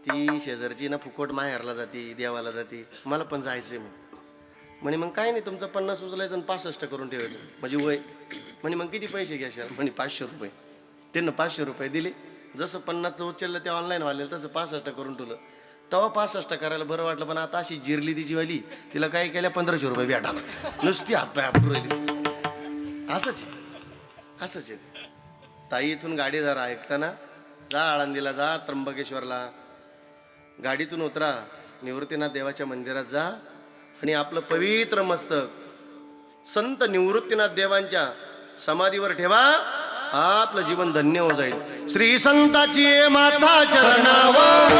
ती शेजारची ना फुकट माहेरला जाते देवाला जाते मला पण जायचंय म्हणे. मग काय नाही तुमचं 50 उचलायचं आणि 65 करून ठेवायचं म्हणजे वय. म्हणे मग किती पैसे घ्यायचे म्हणे 500 रुपये. त्यांना 500 रुपये दिले. जसं 50चं उचललं ते ऑनलाईन वालेलं तसं 65 करून ठेवलं. तेव्हा 65 करायला बरं वाटलं. पण आता अशी जिरली तिची वाली तिला काय केल्या 1500 रुपये भेटाना नुसती हातपाय आपटू राहिली. असंच आहे. ताई इथून गाडी जरा ऐकताना जा आळंदीला जा त्र्यंबकेश्वरला गाडीतून उतरा निवृत्तीनाथ देवाच्या मंदिरात जा आणि आपलं पवित्र मस्तक संत निवृत्तीनाथ देवांच्या समाधीवर ठेवा. आपलं जीवन धन्य हो जाईल. श्री संताची माता चरणावर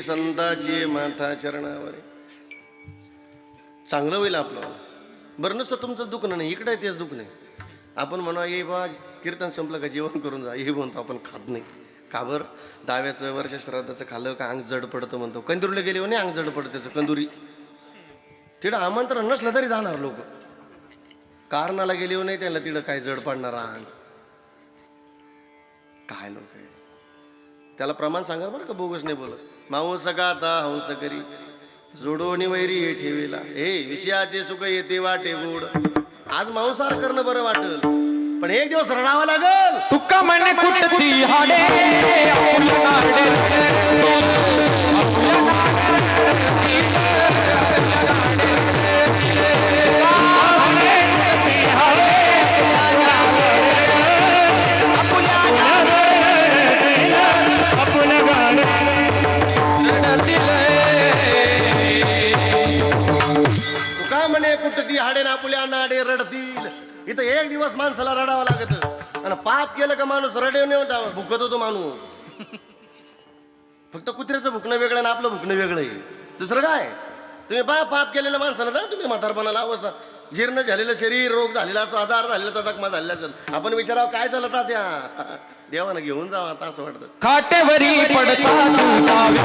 संताची माता चरणावर. चांगलं होईल आपलं. बरं नुसतं तुमचं दुखणं नाही इकडे तेच दुख नाही. आपण म्हणा ये बा कीर्तन संपलं का जेवण करून जा हे म्हणतो आपण खात नाही का बरं. 10व्याचं वर्ष श्राद्धाचं खाल्लं का अंग जड पडतं म्हणतो. कंदुरीला गेले हो नाही अंग जड पडतं त्याचं कंदुरी. तिकडं आमंत्रण नसलं तरी जाणार लोक. कारणाला गेले हो नाही त्यांना तिकडं काय जड पडणार अंग काय लोक आहे. त्याला प्रमाण सांगा बरं का बोगस नाही बोलत. मांस गाता हंस करी जोडोनी वैरी हे ठेवीला हे विषयाचे सुख येते वाटे गोड. आज मांसाहार करणं बरं वाटेल पण एक दिवस रडावं लागल. तुका म्हणे कुठती हाडे कुठती हाडे ना आपल्या नाडे रडतील. इथं एक दिवस माणसाला रडावं लागत आणि पाप केलं का माणूस रडे नाही होता भुकत होतो माणूस. फक्त कुत्र्याचं भुकणं वेगळं आणि आपलं भुकणं वेगळं आहे. दुसरं काय तुम्ही पाप केलेल्या माणसाला जा तुम्ही म्हातारपणाला अवस्था जीर्ण झालेलं शरीर रोग झालेला असो आजार झालेला जखमा झालेला असेल आपण विचारावं काय चालत त्या देवानं घेऊन जावं आता असं वाटतं. काटेवरी पडता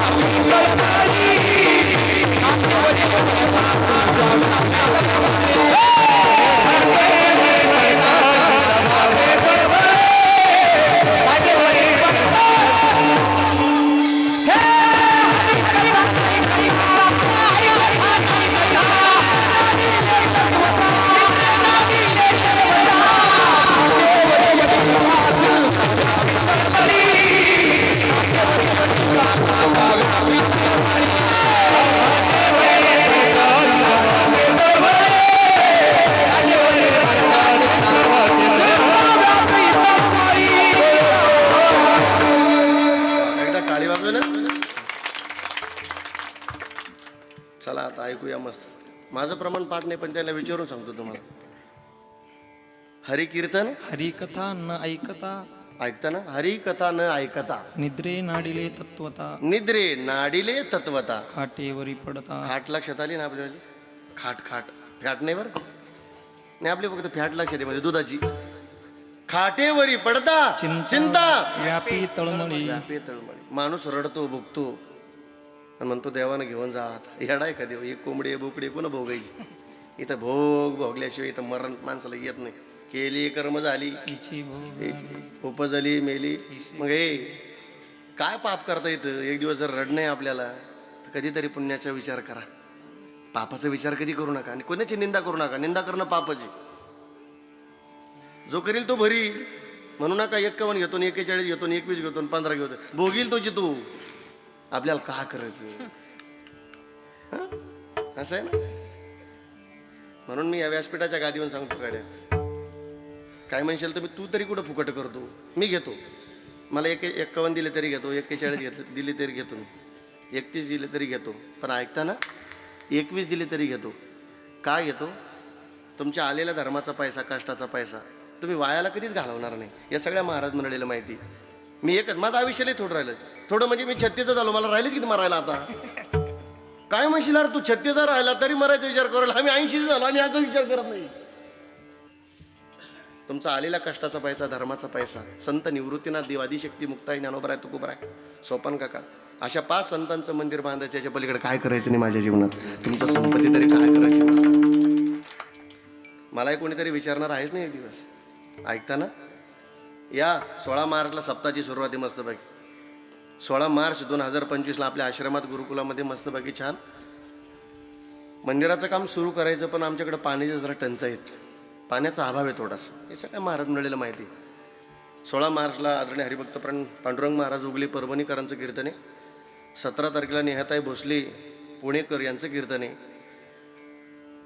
चला आता ऐकूया मस्त. माझं प्रमाण पाठ नाही पण त्याला विचारून सांगतो तुम्हाला. हरिकीर्तन हरिकथा न ऐकता ऐकता ना, हरी कथा न ऐकता निद्रे नाडिले तत्वता निद्रे नाडिले तत्वता. खाटेवरी पडता. खाट लक्षात आली ना आपल्याला, खाट खाट फॅट नाही बरं का. नाही आपली फक्त फॅट लक्षात आहे म्हणजे दुधाची. खाटेवरी पडता चिंता व्यापी तळमळी. व्यापी तळमळी. माणूस रडतो भुगतो आणि म्हणतो देवानं घेऊन जात. येडाय का देव, एक कोंबडी बोकडी कोण भोगायची. इथं भोगल्याशिवाय इथं मरण माणसाला येत नाही. केली कर्म झाली, इची भोग. उपजली मेली. मग हे काय पाप करता येतं. एक दिवस जर रड नाही आपल्याला तर कधीतरी पुण्याचा विचार करा. पापाचा विचार कधी करू नका आणि कोणाची निंदा करू नका. निंदा करणं पापाची. जो करील तो भरी. म्हणू नका 51 घेतो 41 घेतो 21 घेतो 15 घेतो. भोगील तोची तू. आपल्याला का करायचं असं आहे ना. म्हणून मी या व्यासपीठाच्या गादीवर सांगतो गाड्या, काय म्हणशील तर मी तू तरी कुठं फुकट करतो. मी घेतो. मला 51 दिले तरी घेतो, 41 दिले तरी घेतो मी, 31 दिले तरी घेतो. पण ऐकता ना, 21 दिले तरी घेतो. का घेतो. तुमच्या आलेल्या धर्माचा पैसा, कष्टाचा पैसा तुम्ही वायाला कधीच घालवणार नाही. या सगळ्या महाराज मंडळीला माहिती. मी एकच, माझं आयुष्याला थोडं राहिलं. थोडं म्हणजे मी 36 झालो, मला राहिलेच किती मरायला आता. काय म्हणशील अरे तू 36 राहिला तरी मरायचा विचार करेल. आम्ही 80 झालो, आम्ही याचा विचार करत नाही. तुमचा आलेला कष्टाचा पैसा, धर्माचा पैसा, संत निवृत्तीनाथ देव, आदिशक्ती मुक्ताई, ज्ञानोबराय, तुकोबराय, सोपान काका, अशा 5 संतांचं मंदिर बांधायचं. याच्या पलीकडे काय करायचं नाही माझ्या जीवनात. तुमचं संपत्ती तरी काय करायची. मलाही कोणीतरी विचारणार आहेच नाही एक दिवस. ऐकता ना. या 16 मार्चला सप्ताहाची सुरुवाती मस्तपैकी. 16 मार्च 2025ला आपल्या आश्रमात गुरुकुलामध्ये मस्तपैकी छान मंदिराचं काम सुरू करायचं. पण आमच्याकडे पाण्याची जरा टंचाई आहेत, पाण्याचा अभाव आहे थोडासा. हे सगळ्या महाराज मंडळीला माहिती. 16 मार्चला आदरणीय हरिभक्त पांडुरंग महाराज उगले परभणीकरांचं कीर्तन आहे. 17 तारखेला नेहाताई भोसले पुणेकर यांचं कीर्तन आहे.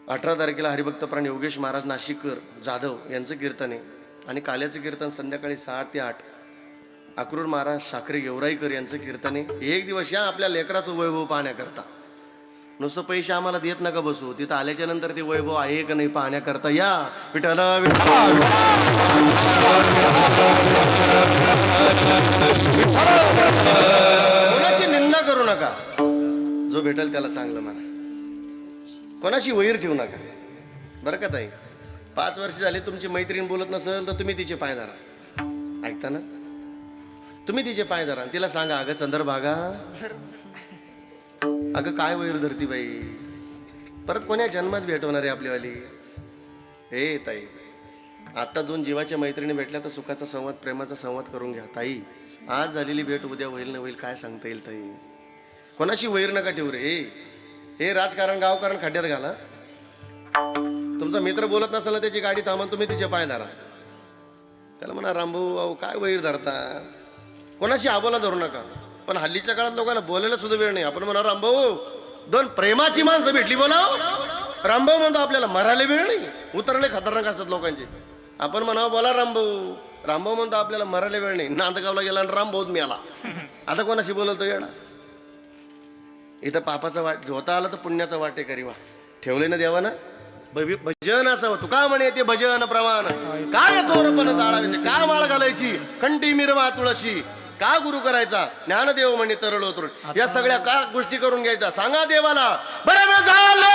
18 तारखेला हरिभक्त प्राण योगेश महाराज नाशिककर जाधव यांचं कीर्तन आहे. आणि काल्याचं कीर्तन संध्याकाळी 6 ते 8 अक्रूर महाराज साखरे गेवराईकर यांचं कीर्तन आहे. एक दिवस या आपल्या लेकराचं वैभव पाहण्याकरता. नुसतं पैसे आम्हाला देत नका बसू. तिथं आल्याच्या नंतर ते वैभव आहे का नाही पाहण्याकरता या. विठ्ठल कोणाची निंदा करू नका. जो भेटल त्याला चांगलं माना. कोणाशी वैर ठेवू नका बरं का ताई. 5 वर्ष झाली तुमची मैत्रीण बोलत नसेल तर तुम्ही तिचे पाय धरा. ऐकता ना. तुम्ही तिचे पाय धरा. तिला सांगा अगं चंद्रभागा, अगं काय वैर धरती बाई, परत कोण्या जन्मात भेटवणार आहे आपलीवाली. हे ताई, आता 2 जीवाच्या मैत्रिणी भेटल्या तर सुखाचा संवाद, प्रेमाचा संवाद करून घ्या ताई. आज झालेली भेट उद्या होईल न होईल काय सांगता येईल ताई. कोणाशी वैर नका ठेवू रे. हे राजकारण गावकारण खड्ड्यात घाला. तुमचा मित्र बोलत नसेल ना त्याची गाडी थांबून तुम्ही तिचे पाय धरा. त्याला म्हणा रामभाऊ अहो काय वैर धरतात. कोणाशी आबोला धरू नका. पण हल्लीच्या काळात लोकांना बोलायला सुद्धा वेळ नाही. आपण म्हणा रामभाऊ 2 प्रेमाची माणसं भेटली बोलाव. रामभाऊ म्हणतो आपल्याला मरायला वेळ नाही. उतरले खतरनाक असतात लोकांचे. आपण म्हणावं बोला रामभाऊ. रामभाऊ म्हणतो आपल्याला मरायला वेळ नाही. नांदगावला गेला आणि रामभाऊत मी आला. आता कोणाशी बोलतो येणा. इथं पापाचा वाट जोता आला तर पुण्याचा वाटे करी वा ठेवले ना देवानं. भजन असावं. तू का म्हणे ते भजन प्रमाण काय तोरपण जाळावे ते का माळ घालायची कंठी मिरवा तुळशी का गुरु करायचा ज्ञानदेव म्हणे तरळ उतरून. या सगळ्या का गोष्टी करून घ्यायचा सांगा देवाला. बरोबर झालं.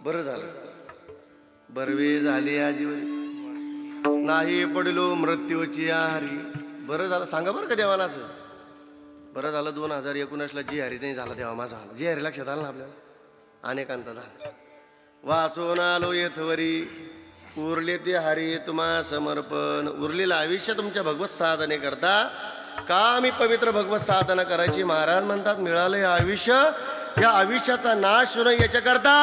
बरं झालं. बरवे झाले आजीवन नाही पडलो मृत्यूची आहारी. बरं झालं सांगा बरं का देवाला असं. बरं झालं 2019ला जी हरी नाही झाला तेव्हा माझा झाला. जी हरी लक्षात आलं ना आपल्याला, अनेकांचा झाला. वाचून आलो येथवरी उरले ते हरी तुम्हा समर्पण. उरलेलं आयुष्य तुमच्या भगवत साधने करता का मी पवित्र भगवत साधना करायची. महाराज म्हणतात मिळालं हे आयुष्य, या आयुष्याचा नाश होणं याच्याकरता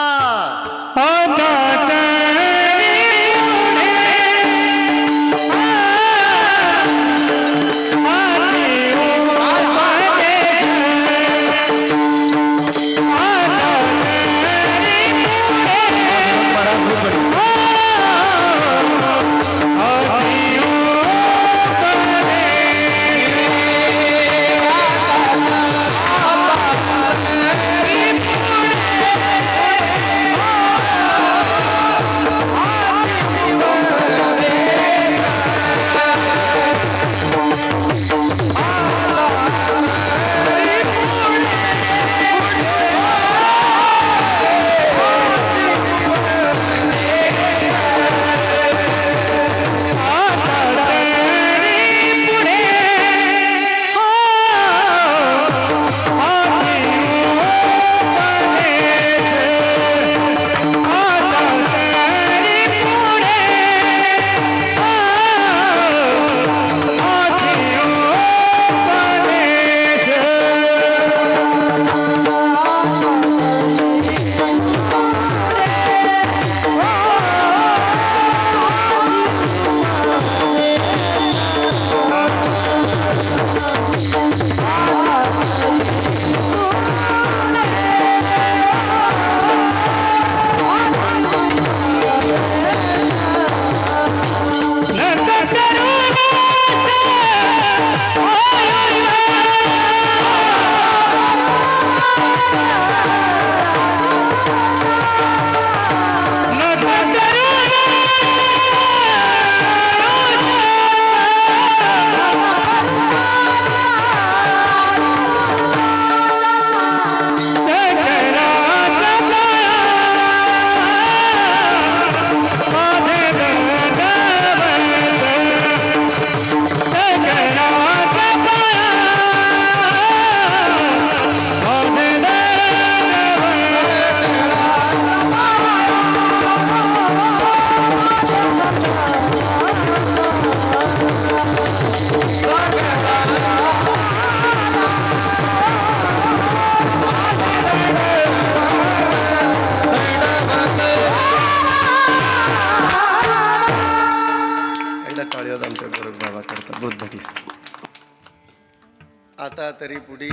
आता तरी पुढे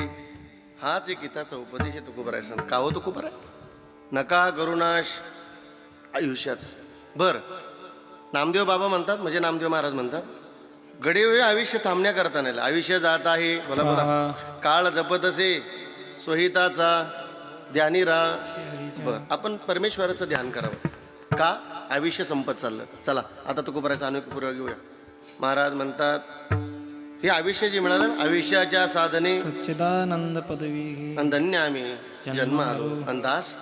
हाच एक गीताचा उपदेश आहे तुकोबराय सांग. का हो तुकोबराय नका करुणाश आयुष्याचं. बर नामदेव बाबा म्हणतात, म्हणजे नामदेव महाराज म्हणतात, गडीव हे आयुष्य थांबण्याकरता नाही, आयुष्य जात आहे बोला बोला काळ जपत असे स्वहिताचा ध्यानी राहा. बर आपण परमेश्वराचं ध्यान करावं का आयुष्य संपत चाललं. चला आता तुकोबरायचा अनेक पुरावा घेऊया. महाराज म्हणतात हे आयुष्य जे मिळालं आयुष्याच्या साधने सच्चिदानंद पदवी धन्य आम्ही जन्म आलो अंदास.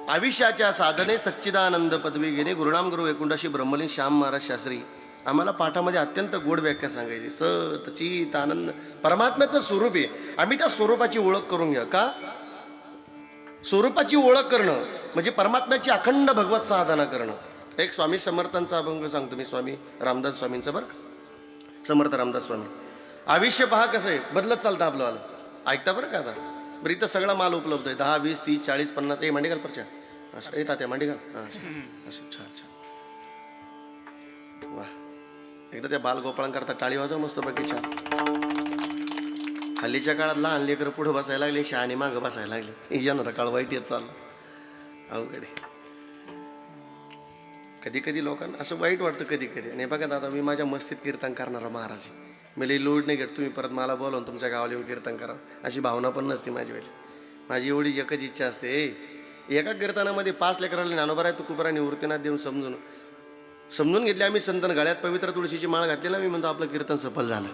आयुष्याच्या साधने सच्चिदानंद पदवी घेणे. गुरुनाम गुरु वैकुंठाशी ब्रह्मलीन श्याम महाराज शास्त्री आम्हाला पाठामध्ये अत्यंत गोड व्याख्या सांगायची. सत चित आनंद परमात्म्याचं स्वरूप आहे. आम्ही त्या स्वरूपाची ओळख करून घ्या. का स्वरूपाची ओळख करणं म्हणजे परमात्म्याची अखंड भगवत साधना करणं. एक स्वामी समर्थांचा अभंग सांगतो मी, स्वामी रामदास स्वामींचा बरं का. समर्थ रामदास स्वामी. आयुष्य पहा कसं आहे बदलत चालतं आपलं. ऐकता बरं का. आता बरं इथं सगळा माल उपलब्ध आहे. 10 20 30 40 50 ए मांडी घाल परच्या असं येतात त्या मांडी घाल हां असं छान छान वा. एकदा त्या बालगोपाळांकरता टाळी वाजवा मस्त बाकी छान. हल्लीच्या काळात लहान लेकरं पुढं बसायला लागले, शहाणे मागं बसायला लागले. येणारा काळ वाईट येत चाललं अवघड आहे. कधी कधी लोकांना असं वाईट वाटतं कधी कधी. आणि बघा दादा मी माझ्या मस्तीत कीर्तन करणारा महाराज आहे. मी लई लोड नाही घेत. तुम्ही परत मला बोलावून तुमच्या गावाला येऊन कीर्तन करा अशी भावना पण नसते माझी वेळी. माझी एवढी एकच इच्छा असते एका कीर्तनामध्ये 5 लेकराला ज्ञानोबा आहे तुकोबरा निवृत्तीनाथ देऊन समजून घेतले. आम्ही संतन गळ्यात पवित्र तुळशीची माळ घातली ना, मी म्हणतो आपलं कीर्तन सफल झालं.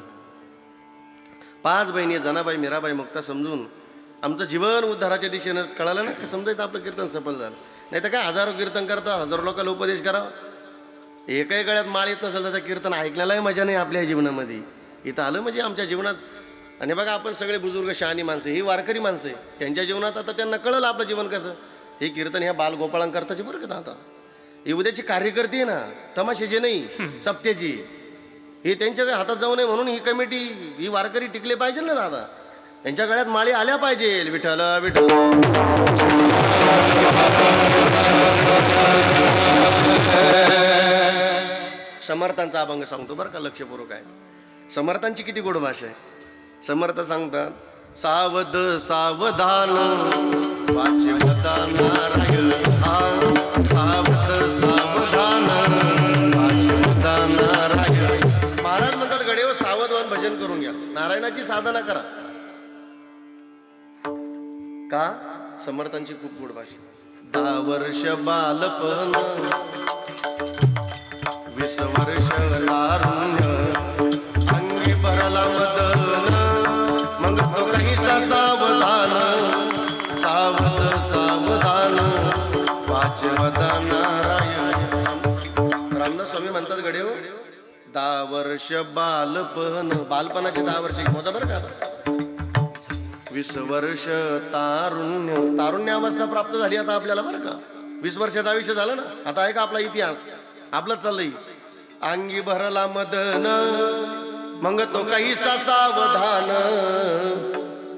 5 बहिणी जनाबाई मीराबाई मुक्ता समजून आमचं जीवन उद्धाराच्या दिशेनं कळालं ना, समजायचं आपलं कीर्तन सफल झालं. नाही तर काय हजारो कीर्तन करतात, हजारो लोकांना उपदेश करावा. एकही गळ्यात माळ येत नसेल तर त्या कीर्तन ऐकण्यालाही मजा नाही आपल्या जीवनामध्ये. इथं आलं म्हणजे आमच्या जीवनात आणि बघा आपण सगळे बुजुर्ग शहाणी माणसं, ही वारकरी माणसं आहे, त्यांच्या जीवनात आता त्यांना कळलं आपलं जीवन कसं. हे कीर्तन ह्या बालगोपाळांकरताचे बरं का आता, ही उद्याची कार्यकर्ती आहे ना, तमाशाची नाही सप्त्याची. हे त्यांच्या हातात जाऊ नये म्हणून ही कमिटी, ही वारकरी टिकले पाहिजे ना दादा, त्यांच्या गळ्यात माळी आल्या पाहिजे. विठ्ठल विठ्ठल समर्थांचा अभंग सांगतो बरं का, लक्षपूर्वक आहे. समर्थांची किती गोड भाषा आहे. समर्थ सांगतात, सावध सावधान वाच्यवता नारायण, सावध सावधान वाच्यवता नारायण. महाराज म्हणतात गडेव सावधान भजन करून घ्या, नारायणाची साधना करा. का? समर्थांची खूप गोड भाषा. 10 वर्ष बालपण 20 वर्ष तारुण्य, अंगी भरला मदन, मग तो काहीसा सावधान, सावध सावधान वाच्यवता नारायण. रामदास स्वामी म्हणतात गडेव 10 वर्ष बालपण, बालपणाचे 10 वर्ष मोजा बरं का. 20 वर्ष तारुण्य, तारुण्यावस्था प्राप्त झाली आता आपल्याला बरं का. 20 वर्षाचा आयुष्य झालं ना. आता आहे का आपला इतिहास आपलाच चाललंय. अंगी भरला मदन, मग तो काहीसा सावधान,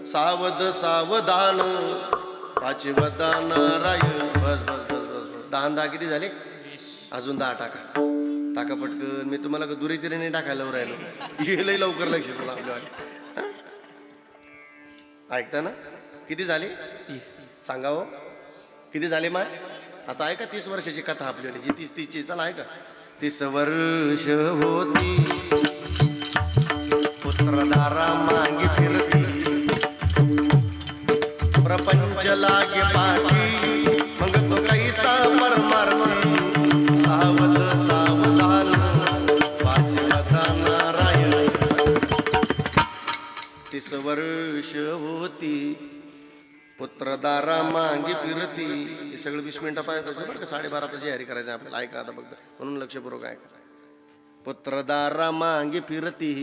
सावध सावधान वाच्यवता नारायण. बस बस बस बस बस. 10 किती झाले? अजून 10 टाका, टाका पटकन. मी तुम्हाला दुरीतिरे नाही टाकायला राहिलो, लई लवकर लक्ष तुला आपल्या. ऐकता ना? किती झाले? 30. सांगा हो किती झाले माय? आता ऐका 30 वर्षाची कथा आपल्याला जी 30 चला ऐका. 30 वर्ष होती पुत्रधारा मागे फिरती, प्रपंच लागे पाठी, मग तो काहीसा परमार्थी, सावध सावधान वाच्यवता नारायण. 30 वर्ष होती पुत्रदारा मागे फिरती. हे सगळं 20 मिनिटं पाहिजे बरं का. 12:30 ताची हरी करायचं आपल्याला. ऐका आता बघा, म्हणून लक्षपूर्वक ऐका. पुत्रदारा मागे फिरती,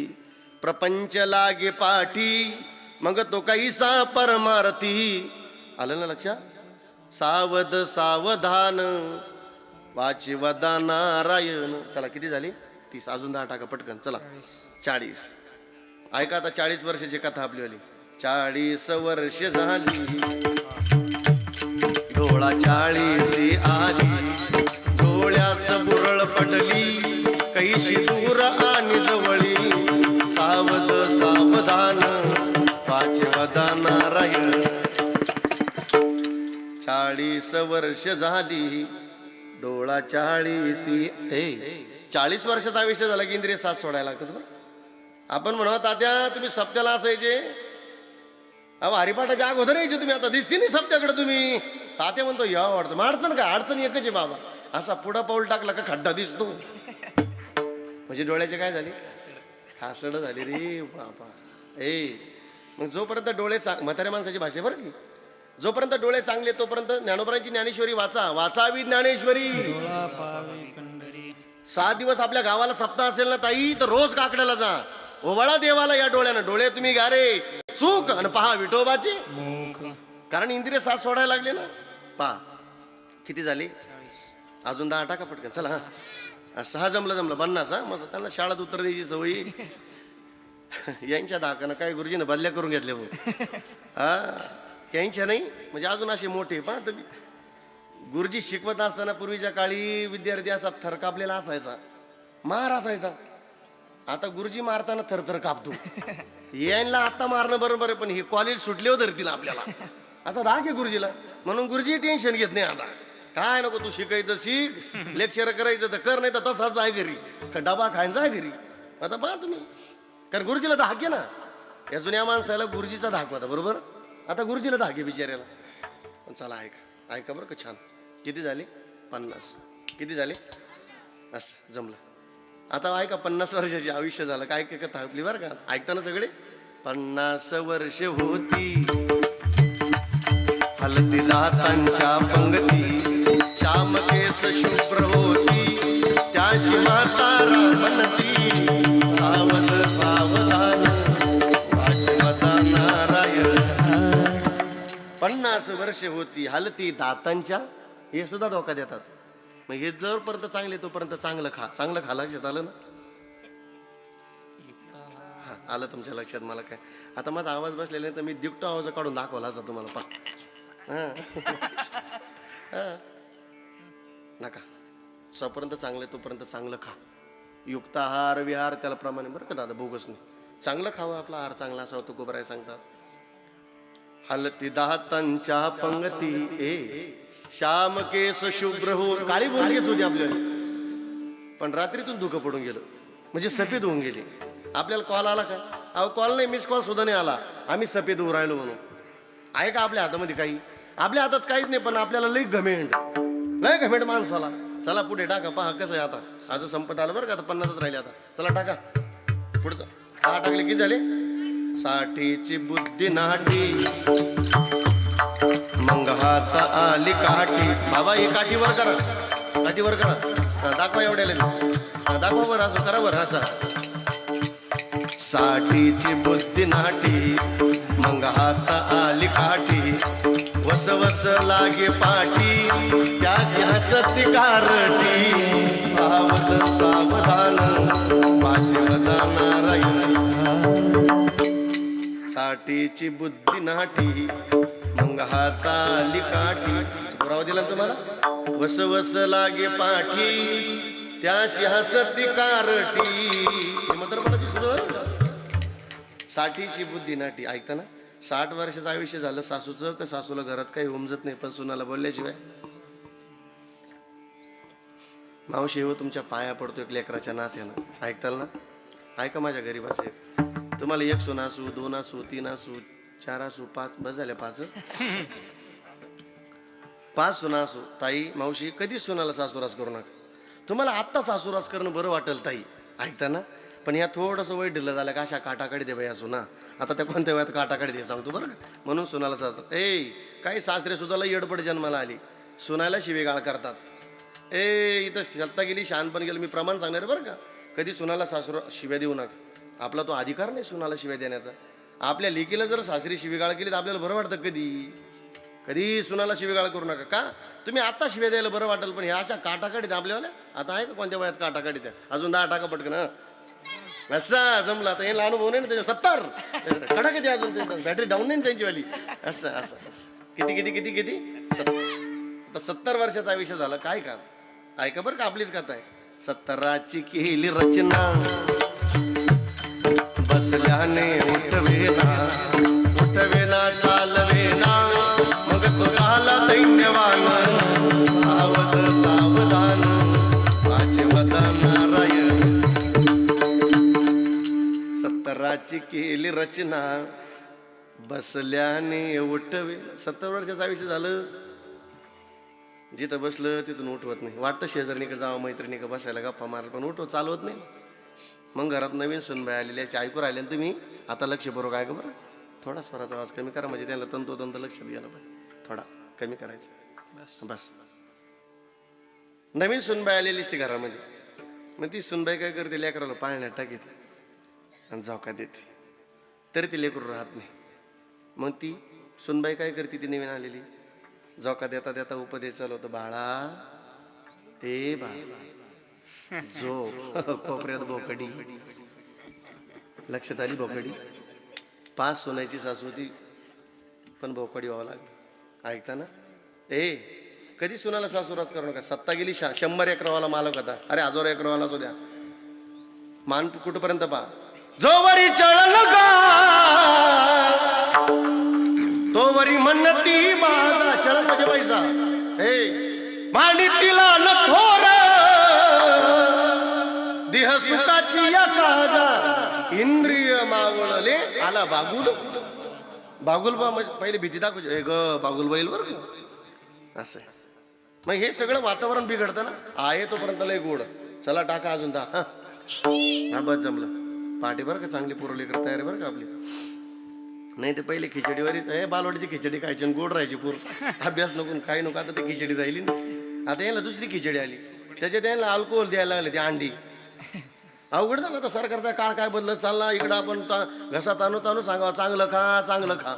प्रपंच लागे पाठी, मग तो काहीसा परमार्थी. आलं ना लक्षात? सावध सावधान वाच्यवता नारायण. चला किती झाली? 30. अजून 10 टाका पटकन. चला 40. ऐका आता 40 वर्षाची कथा आपलीवाली. 40 वर्ष झाली डोळा 40 आली, डोळ्यास बुरळ पडली, कैशी दूर आणि जवळी, सावध सावधान वाच्यवता नारायण. 40 वर्ष झाली डोळा 40. 40 वर्षाचा आयुष्य झाला की इंद्रिय साथ सोडायला लागतात बरं. आपण म्हणा तात्या तुम्ही सप्त्याला असायचे, अहो हरिपाठाच्या अगोदर यायचे तुम्ही, आता दिसते नाही सप्त्याकडे तुम्ही. तात्या म्हणतो या वाटतं. मग अडचण काय? अडचण एकच आहे बाबा, असा पुढा पाऊल टाकला का खड्डा दिसतो. म्हणजे डोळ्याचे काय झाले? खासड झाली रे बाबा. मग जोपर्यंत डोळे म्हाताऱ्या माणसाची भाषा बरं की, जोपर्यंत डोळे चांगले तोपर्यंत ज्ञानोबरांची ज्ञानेश्वरी वाचा, वाचावी ज्ञानेश्वरी. 7 दिवस आपल्या गावाला सप्ताह असेल ना ताई, तर रोज काकड्याला जा, ओवाळा देवाला या डोळ्यानं. डोळे तुम्ही गारे चूक आणि पहा विठोबाची, कारण इंद्रिय साथ सोडायला लागले ना. पहा किती झाले? अजून 10 टाका पटकन. चला हा 6 जमलं 50. हा मग त्यांना शाळेत उत्तर द्यायची सवयी. यांच्या धाकानं काय गुरुजीनं बदल्या करून घेतल्या भाऊ. हा यांच्या नाही म्हणजे अजून असे मोठे. पहा तुम्ही गुरुजी शिकवत असताना पूर्वीच्या काळी विद्यार्थी असा थरकापलेला असायचा, मार असायचा. आता गुरुजी मारताना थरथर कापतो. यांना आता मारणं बरोबर आहे, पण हे कॉलेज सुटले धरतील आपल्याला असा राग आहे गुरुजीला. म्हणून गुरुजी टेन्शन घेत नाही. आता काय नको तू शिकायचं शिक, लेक्चर करायचं तर कर, नाही तर तसाच आहे घरी, डबा खायचा आहे घरी. आता पहा तुम्ही, कारण गुरुजीला धाक आहे ना. या जुन्या माणसाला गुरुजीचा धाक होता बरोबर. आता गुरुजीला धाक आहे बिचाऱ्याला. पण चला ऐका ऐका बरं का छान. किती झाले? 50. किती झाले? असं जमलं. आता ऐका 50 वर्षाची आयुष्य झालं. काय काय कथा आपली बरं का. ऐकताना सगळे. 50 वर्ष होती हलती दातांच्या पंगती, श्याम केस शुभ्र होती, त्याशी म्हातारा म्हणती, सावध सावधान वाचवत 50 वर्षे होती हलती दातांच्या, हे सुद्धा धोका देतात. मग हे जोपर्यंत चांगले तोपर्यंत चांगलं खा. चांगलं खा, लक्षात आलं ना? हा, आलं तुमच्या लक्षात. मला काय आता माझा आवाज बसलेला आहे तर मी दिवटो आवाज काढून दाखवला असं तुम्हाला. पा नका, जोपर्यंत चांगलं तोपर्यंत चांगलं खा. युक्त आहार विहार त्याला प्रमाणे, बरं का दादा, बोगस नाही. चांगलं खावं, आपला आहार चांगला असावा, तुकोबराय सांगतात. हलती दातांच्या पंगती श्याम केस शुभ्र हो, काळी बोल केस होती आपल्याला, पण रात्रीतून धुकं पडून गेलं, म्हणजे सफेद होऊन गेली. आपल्याला कॉल आला का? अहो कॉल नाही, मिस कॉल सुद्धा नाही आला. आम्ही सफेद होऊन राहिलो म्हणून. आहे का आपल्या हातामध्ये काही? आपल्या हातात काहीच नाही, पण आपल्याला लई घमेंड, लय घमेंड माणसाला. चला पुढे टाका, पहा कसं आहे आता. आज संपत आलं बरं का, आता 50च राहिले. आता चला टाका पुढचं. हा टाकले किती झाले? साठीची बुद्धी नाठी मग हात आली काठी. बाबा ही काठीवर करा, काठीवर करा. दाखवा एवढ्याला, दाखवा बरं, असं करा बरं असं. साठीची बुद्धी नाठी मग हात आली काठी, वस वस लागे पाठी त्याशी हसती कारटी. सावध सावधान माझे वदा नारायण. साठीची बुद्धी नाठी मग हात आली काठी. पुरावा दिला ना तुम्हाला. वस वस लागे पाठी त्याशी हसती कारटी. हे मंत्रपणाची सुद्धा. साठीची बुद्धी नाठी. ऐकता ना, 60 वर्षाचं आयुष्य झालं सासूचं, का सासूला घरात काही उमजत नाही, पण सुनाला बोलल्याशिवाय. मावशी हो, तुमच्या पाया पडतो एक लेकराच्या नात्यानं. ऐकताल ना? ऐका माझ्या गरीबाचे. तुम्हाला 1 सून असू, 2 असू, 3 असू, 4 असू, 5, बस झाल्या 5. 5 सुना असू. ताई मावशी कधीच सुनाला सासूरास करू नका. तुम्हाला आत्ता सासूरास करणं बरं वाटेल ताई, ऐकता ना, पण या थोडंसं वय ढिल्लं झालं का अशा काटाकाडी दे बाई असू ना. आता त्या कोणत्या वयात काटाकाडी दे सांगतो बरं का. म्हणून सुनाला सासू. काही सासरे सुद्धा येडपड जन्माला आली, सुनायला शिवेगाळ करतात. इथं सत्ता गेली, शहाणपण गेलं. मी प्रमाण सांगणार बरं का. कधी सुनाला सासू शिव्या देऊ नका. आपला तो अधिकार नाही सुनाला शिव्या देण्याचा. आपल्या लेकीला जर सासरी शिवेगाळ केली तर आपल्याला बरं वाटतं. कधी सुनाला शिवेगाळ करू नका. का? तुम्ही आता शिव्या द्यायला बरं वाटेल, पण ह्या अशा काटाकाडीत आपल्याला आता आहे का कोणत्या वयात काटाकाडीत? अजून 10 टाका पटकन. असं जमलं आता. हे अनुभव नाही ना त्याच्या. 70 कडा किती अजून, बॅटरी डाऊन नाही त्यांची वाली. असं असं किती किती किती किती आता 70 वर्षाचा आयुष्य झालं. काय का? ऐका बरं का, आपलीच कथा आहे. 70ची केली रचना बसल्याने उठवेना, उठवेना चालवेना मग तो झाला दैन्यवान. सावध सावधान माझे वदा नारायण. 70ची केली रचना बसल्याने उठवे. 70 वर्षाचं आयुष्य झालं, जिथं बसलं तिथून उठवत नाही. वाटतं शेजारनी का जावं, मैत्रिणी का बसायला गप्पा मारायला, पण उठव चालवत नाही. मग घरात नवीन सुनबाई आलेली असे ऐकू राहिले ना तुम्ही. आता लक्ष बरोबर काय का बरं, थोडा स्वराचा आवाज कमी करा, म्हणजे त्यांना तंतोतंत लक्षात घ्यायला पाहिजे. थोडा कमी करायचं बस. नवीन सुनबाई आलेली असते घरामध्ये. मग ती सुनबाई काय करते, लेकराला पाळण्यात टाकीते आणि झोका देते, तरी ती लेकरू राहत नाही. मग ती सुनबाई काय करते, ती नवीन आलेली झोका देता देता उपदेश चालू होतं. बाळा बाळा जो कोपऱ्यात बोकडी. लक्षात आली बोकडी? 5 सोनायची सासू होती, पण बोकडी व्हावं लागलं. ऐकता ना? कधी सुनाला सासूरात करू नका. सत्ता गेली 100 एकरवाला मालक होता. अरे 1000 एकरवाला असू द्या, मान कुठपर्यंत पहा. जोवरी चळल गा तोवरी म्हणती माझा. चळल म्हणजे पैसा. मांडितीला न थोर देह सुखाची या काजा. इंद्रिय मावळले आला बागुल. बागुलबा म्हणजे पहिले भीती दाखवू बागुल बैल बर असं. मग हे सगळं वातावरण बिघडतं ना. आहे तोपर्यंत लय गोड. चला टाका अजून 10. हा बस जमलं. पाठी बरं का, चांगली पुरवली कर तयारी बरं का आपली. नाही ते पहिले खिचडीवर बालवाडीची खिचडी खायची आणि गोड राहायची पूर. अभ्यास नको काही नको. आता ते खिचडी राहिली ना. आता याला दुसरी खिचडी आली, त्याच्यात याला अल्कोहोल द्यायला लागले, ते अंडी. अवघड झालं. आता सरकारचा काळ काय बदलत चालला. इकडं आपण घसा ताणू ताणू सांगावं चांगलं खा चांगलं खा.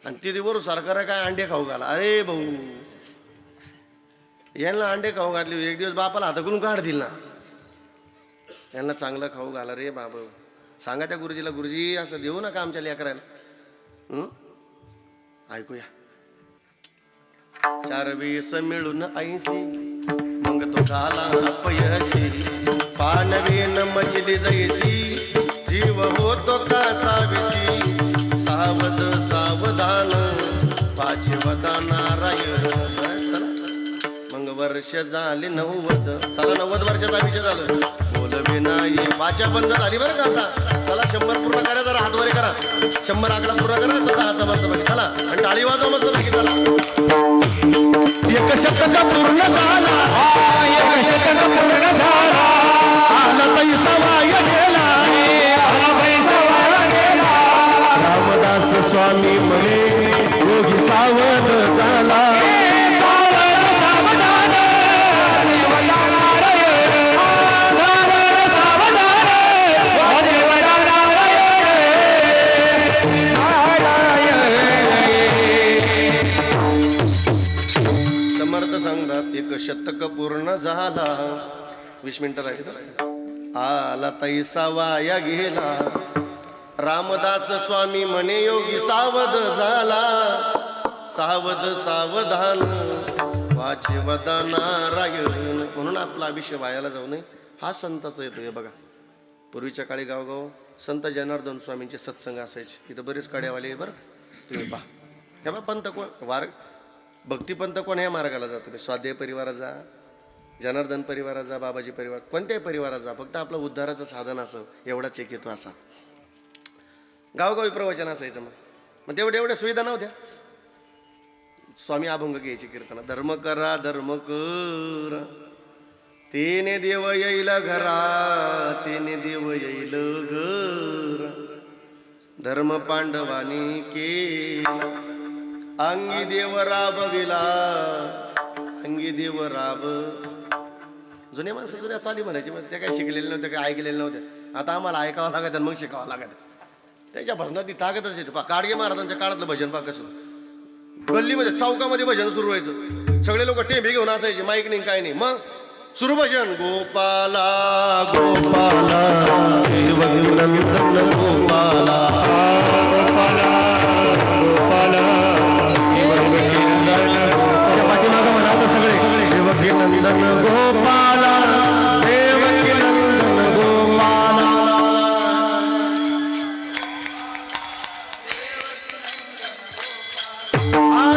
आणि तिथे बरोबर सरकार काय अंडे खाऊ घाला. अरे भाऊ, यांना अंडे खाऊ घातले, एक दिवस बापाला हाता करून काढतील ना. यांना चांगलं खाऊ घाला रे बाबा. सांगा त्या गुरुजीला, गुरुजी असं देऊ नका आमच्या लेकरायला. ऐकूया. 4 वेस मिळून 80 मग तो झाला अपयशी. पानवीन मचली जैशी जीव होतो का साविशी. सावध सावधान पाचवदा नारायण. चला मग वर्ष झाली 90. चला 90 वर्षाचा विषय झालं. बोलवे नाही वाचा बंद झाली बरं का आता. चला 100 पूर्ण करा, जरा हातवारे करा. 100 आकडा पूर्ण करा स्वतःचा मस्त पैकी. चला आणि टाळी वाजवा मस्त पैकी. चला 1 शतक पूर्ण झाला. 1 शतक पूर्ण झाला. आला पैसा वाया गेला. आला पैसा वाया गेला. रामदास स्वामी म्हणे योगी सावध झाला. समर्थ सांगतात 1 शतक पूर्ण झाला. 20 मिनिटं राहिली. आला तैसा वाया गेला. रामदास स्वामी म्हणे योगी सावध झाला. सावध सावधान वाचवदा नारायण. म्हणून आपला आयुष्य वायाला जाऊ नये हा संताचा येतो. हे बघा, पूर्वीच्या काळी गावगाव संत जनार्दन स्वामींचे सत्संग असायचे. इथं बरेच काड्यावाले बरं तुम्ही पहा. हे बा पंत कोण भक्तिपंत कोण ह्या मार्गाला जा. तुम्ही स्वाध्याय परिवारात जा, जनार्दन परिवारात जा, बाबाजी परिवार, कोणत्याही परिवारात जा. फक्त आपलं उद्धाराचं साधन असं एवढाच एक येतो. असा गावगावी प्रवचन असायचं. मग तेवढ्या सुविधा नव्हत्या. स्वामी अभंग घ्यायची कीर्तन. धर्म करा धर्म करा तेने देव येईल घरा. तेने देव येईल घरा. धर्म पांडवानी केला अंगी देव राबविला. अंगी देव राब. जुन्या माणसं जुन्या चाली म्हणायची. मग त्या काही शिकलेल्या नव्हत्या, काही ऐकलेल्या नव्हत्या. आता आम्हाला ऐकावं लागत आणि मग शिकावं लागत. त्याच्या भजनात ती ताकदच येते. पा काडगे महाराजांच्या काळातलं भजन पा कसं गल्लीमध्ये चौकामध्ये भजन सुरू व्हायचं. सगळे लोक टेंबे घेऊन असायचे, माईक नाही काय नाही. मग सुरू भजन. गोपाला गोपाला देवकीनंदन गोपाला. गोपाला गोपाला पाठीमागं म्हणावं सगळे देवकीनंदन गोपाला देवकीनंदन गोपाला.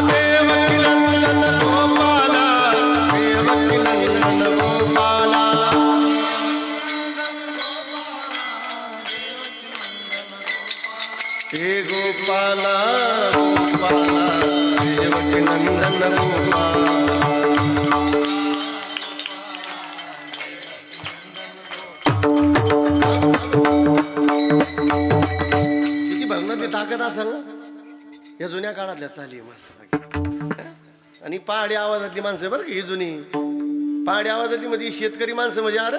देवकीनंदन गोपाला देवकीनंदन गोपाला. हे गोपाला गोपाला देवकीनंदन गोपाला. किती भजनातली ताकद असेल ना. या जुन्या काळातल्या चाली मस्त पैकी. आणि पहाडी आवाजातली माणसं बरं का ही जुनी. पहाडी आवाजातली मध्ये शेतकरी माणसं म्हणजे अरे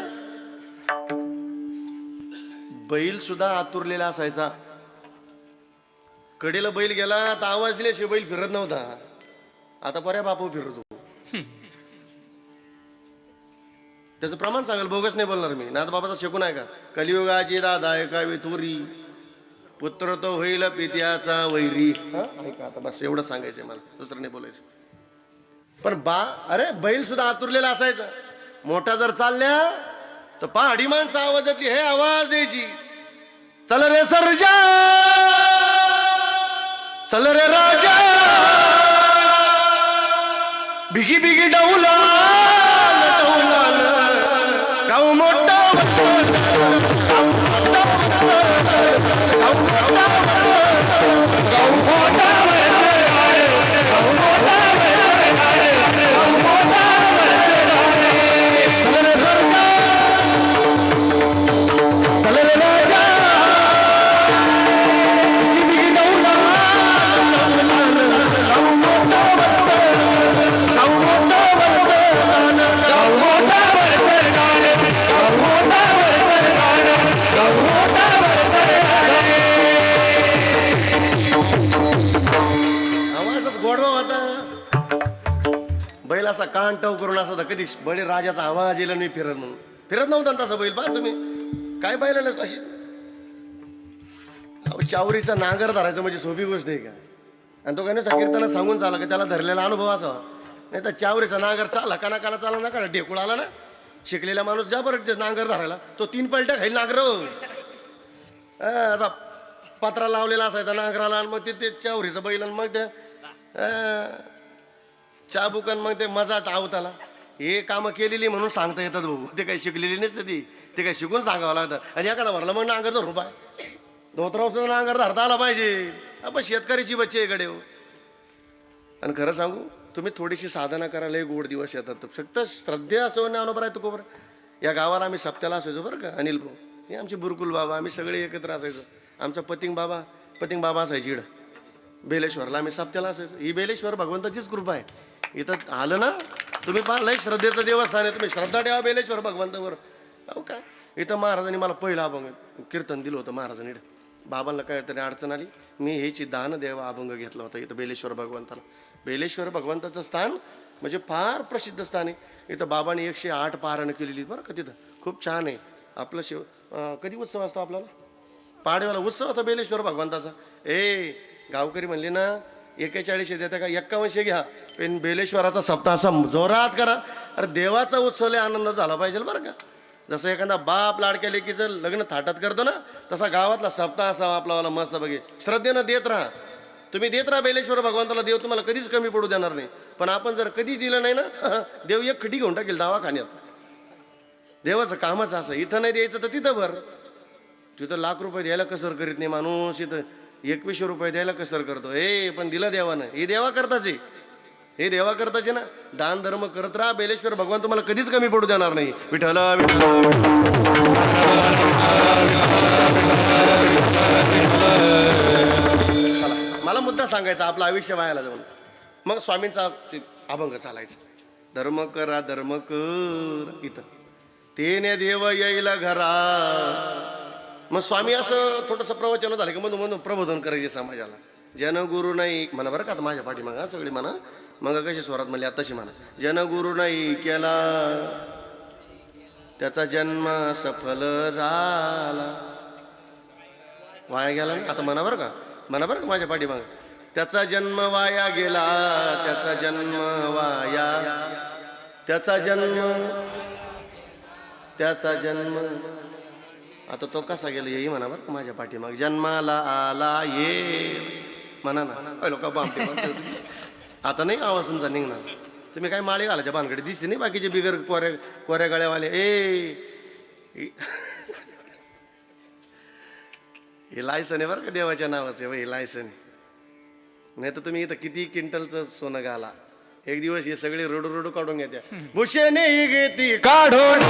बैल सुद्धा आतुरलेला असायचा. कडेला बैल गेला तर आवाज दिल्याशिवाय बैल फिरत नव्हता. आता पर्या बापू फिरतो. त्याचं प्रमाण सांगाल, बोगस नाही बोलणार मी. नाथ बाबाचा शेकून आहे का. कलियुगाची दादा ऐकावी तुरी पुत्र तो होईल पित्याचा वैरी. ऐका आता बस एवढं सांगायचंय मला, दुसरं नाही बोलायचं. पण अरे बैल सुद्धा आतुरलेला असायचा. मोठा जर चालल्या तर पहाडी माणसं आवाजातली हे आवाज द्यायची. चल रे सरजा चल रे राजा बिगी बिगी डौला गाव मोठा गोडवा होता. बैल असा कान टव करून असा होता, कधी बळी राजाचा आवाज येईल मी फिरत म्हणून फिरत नव्हता तसा बैल. पहा तुम्ही काय बैलाला अशी चावरीचा नांगर धरायचं म्हणजे सोपी गोष्ट आहे का? आणि तो काय नाही कीर्तनात सांगून चाला की त्याला धरलेला अनुभव असावा. नाही तर चावरीचा नांगर चाला काना काना चाला ना का ढेकूळ आला ना, शिकलेला माणूस ज्या बरं नांगर धरायला तो 3 पलट्या खाईल नांगर. असा पत्रा लावलेला असायचा नांगराला आणि मग ते चावरीचं बैल आणि मग ते चाबुकन मग ते मजात आवताला. हे कामं केलेली म्हणून सांगता येतात भाऊ, ते काही शिकलेली नसते ते काही शिकून सांगावं लागतं. आणि एखादा भरला मग नांगर धरून पाय धोत्राव सुद्धा नांगर धरता आला पाहिजे. आपण शेतकऱ्याची बच्चे आहे कडे हो. आणि खरं सांगू तुम्ही थोडीशी साधना करायला एक गोड दिवस येतात. फक्त श्रद्धेय असं ज्ञानोबा आहे तुकोबर. या गावाला आम्ही सप्त्याला असायचो बरं का. अनिल भाऊ हे आमचे बुरकुल बाबा, आम्ही सगळे एकत्र असायचो. आमचा पतिंग बाबा असायची इकडं बेलेश्वरला, आम्ही सप्त्याला असायचो. ही बेलेश्वर भगवंताचीच कृपा आहे. इथं आलं ना तुम्ही पाहिलं श्रद्धेचं देवस्थान आहे. तुम्ही श्रद्धा ठेवा बेलेश्वर भगवंतावर. अहो काय इथं महाराजांनी मला पहिला अभंग कीर्तन दिलं होतं महाराजांनी. बाबांना काहीतरी अडचण आली, मी ह्याची दान देवा अभंग घेतला होता इथं बेलेश्वर भगवंताला. बेलेश्वर भगवंताचं स्थान म्हणजे फार प्रसिद्ध स्थान आहे. इथं बाबांनी 108 पारायणं केलेली बरं का. तिथं खूप छान आहे. आपलं कधी उत्सव असतो आपल्याला? पाडव्याला उत्सव होता बेलेश्वर भगवंताचा. गावकरी म्हणले ना 41 देता का 51 घ्या, पण बेलेश्वराचा सप्ताह असा जोरात करा. अरे देवाचा उत्सव लय आनंद झाला पाहिजे बरं का. जसं एखादा बाप लाडक्या लेकीचं लग्न थाटात करतो ना, तसा गावातला सप्ताह असावा आपलावाला मस्त बघे. श्रद्धेनं देत राहा तुम्ही, देत राहा बेलेश्वर भगवंताला. देव तुम्हाला कधीच कमी पडू देणार नाही. पण आपण जर कधी दिलं नाही ना, देव एक खडी घेऊन टाकेल दवाखान्यात. देवाचं कामच असं. इथं नाही द्यायचं तर तिथं भर. तिथं लाख रुपये द्यायला कसर करीत नाही माणूस, इथं 2100 रुपये द्यायला कसर करतो. पण दिलं देवानं, हे देवा करताच आहे. हे देवा करताच आहे ना. दान धर्म करत राहा, बेलेश्वर भगवान तुम्हाला कधीच कमी पडू देणार नाही. विठ्ठल चला मला मुद्दा सांगायचा, आपलं आयुष्य वायाला जाऊन. मग स्वामींचा अभंग चालायचा. धर्म करा धर्म कर इथं तेने देव येईल घरा. मग स्वामी असं थोडंसं प्रवचन झालं की म्हणून प्रबोधन करायचे समाजाला. जनगुरु नाही म्हणा बरं का. आता माझ्या पाठीमागा सगळी म्हणा, मग कशी स्वरात म्हणली आत्ताशी म्हणा. जनगुरु नाही केला त्याचा जन्म सफल झाला. वाया गेला नाही. आता म्हणा बरं का माझ्या पाठीमाग. त्याचा जन्म वाया गेला, त्याचा जन्म वाया, त्याचा जन्म आता तो कसा गेला येई म्हणा बरं का माझ्या पाठीमाग. जन्माला आला ये म्हणा ना लोक बामटे. आता नाही आवाज तुमचा निघणार. तुम्ही काय माळी घालायच्या भानगडी दिसते नाही बाकीचे बिगर कोऱ्या गळ्यावाले. हे लायसन आहे बरं का देवाच्या नावाचं. हे लायसन आहे. नाही तर तुम्ही इथं किती क्विंटलचं सोनं घाला, एक दिवस हे सगळे रडू काढून घ्या. भूषणे घेती काढून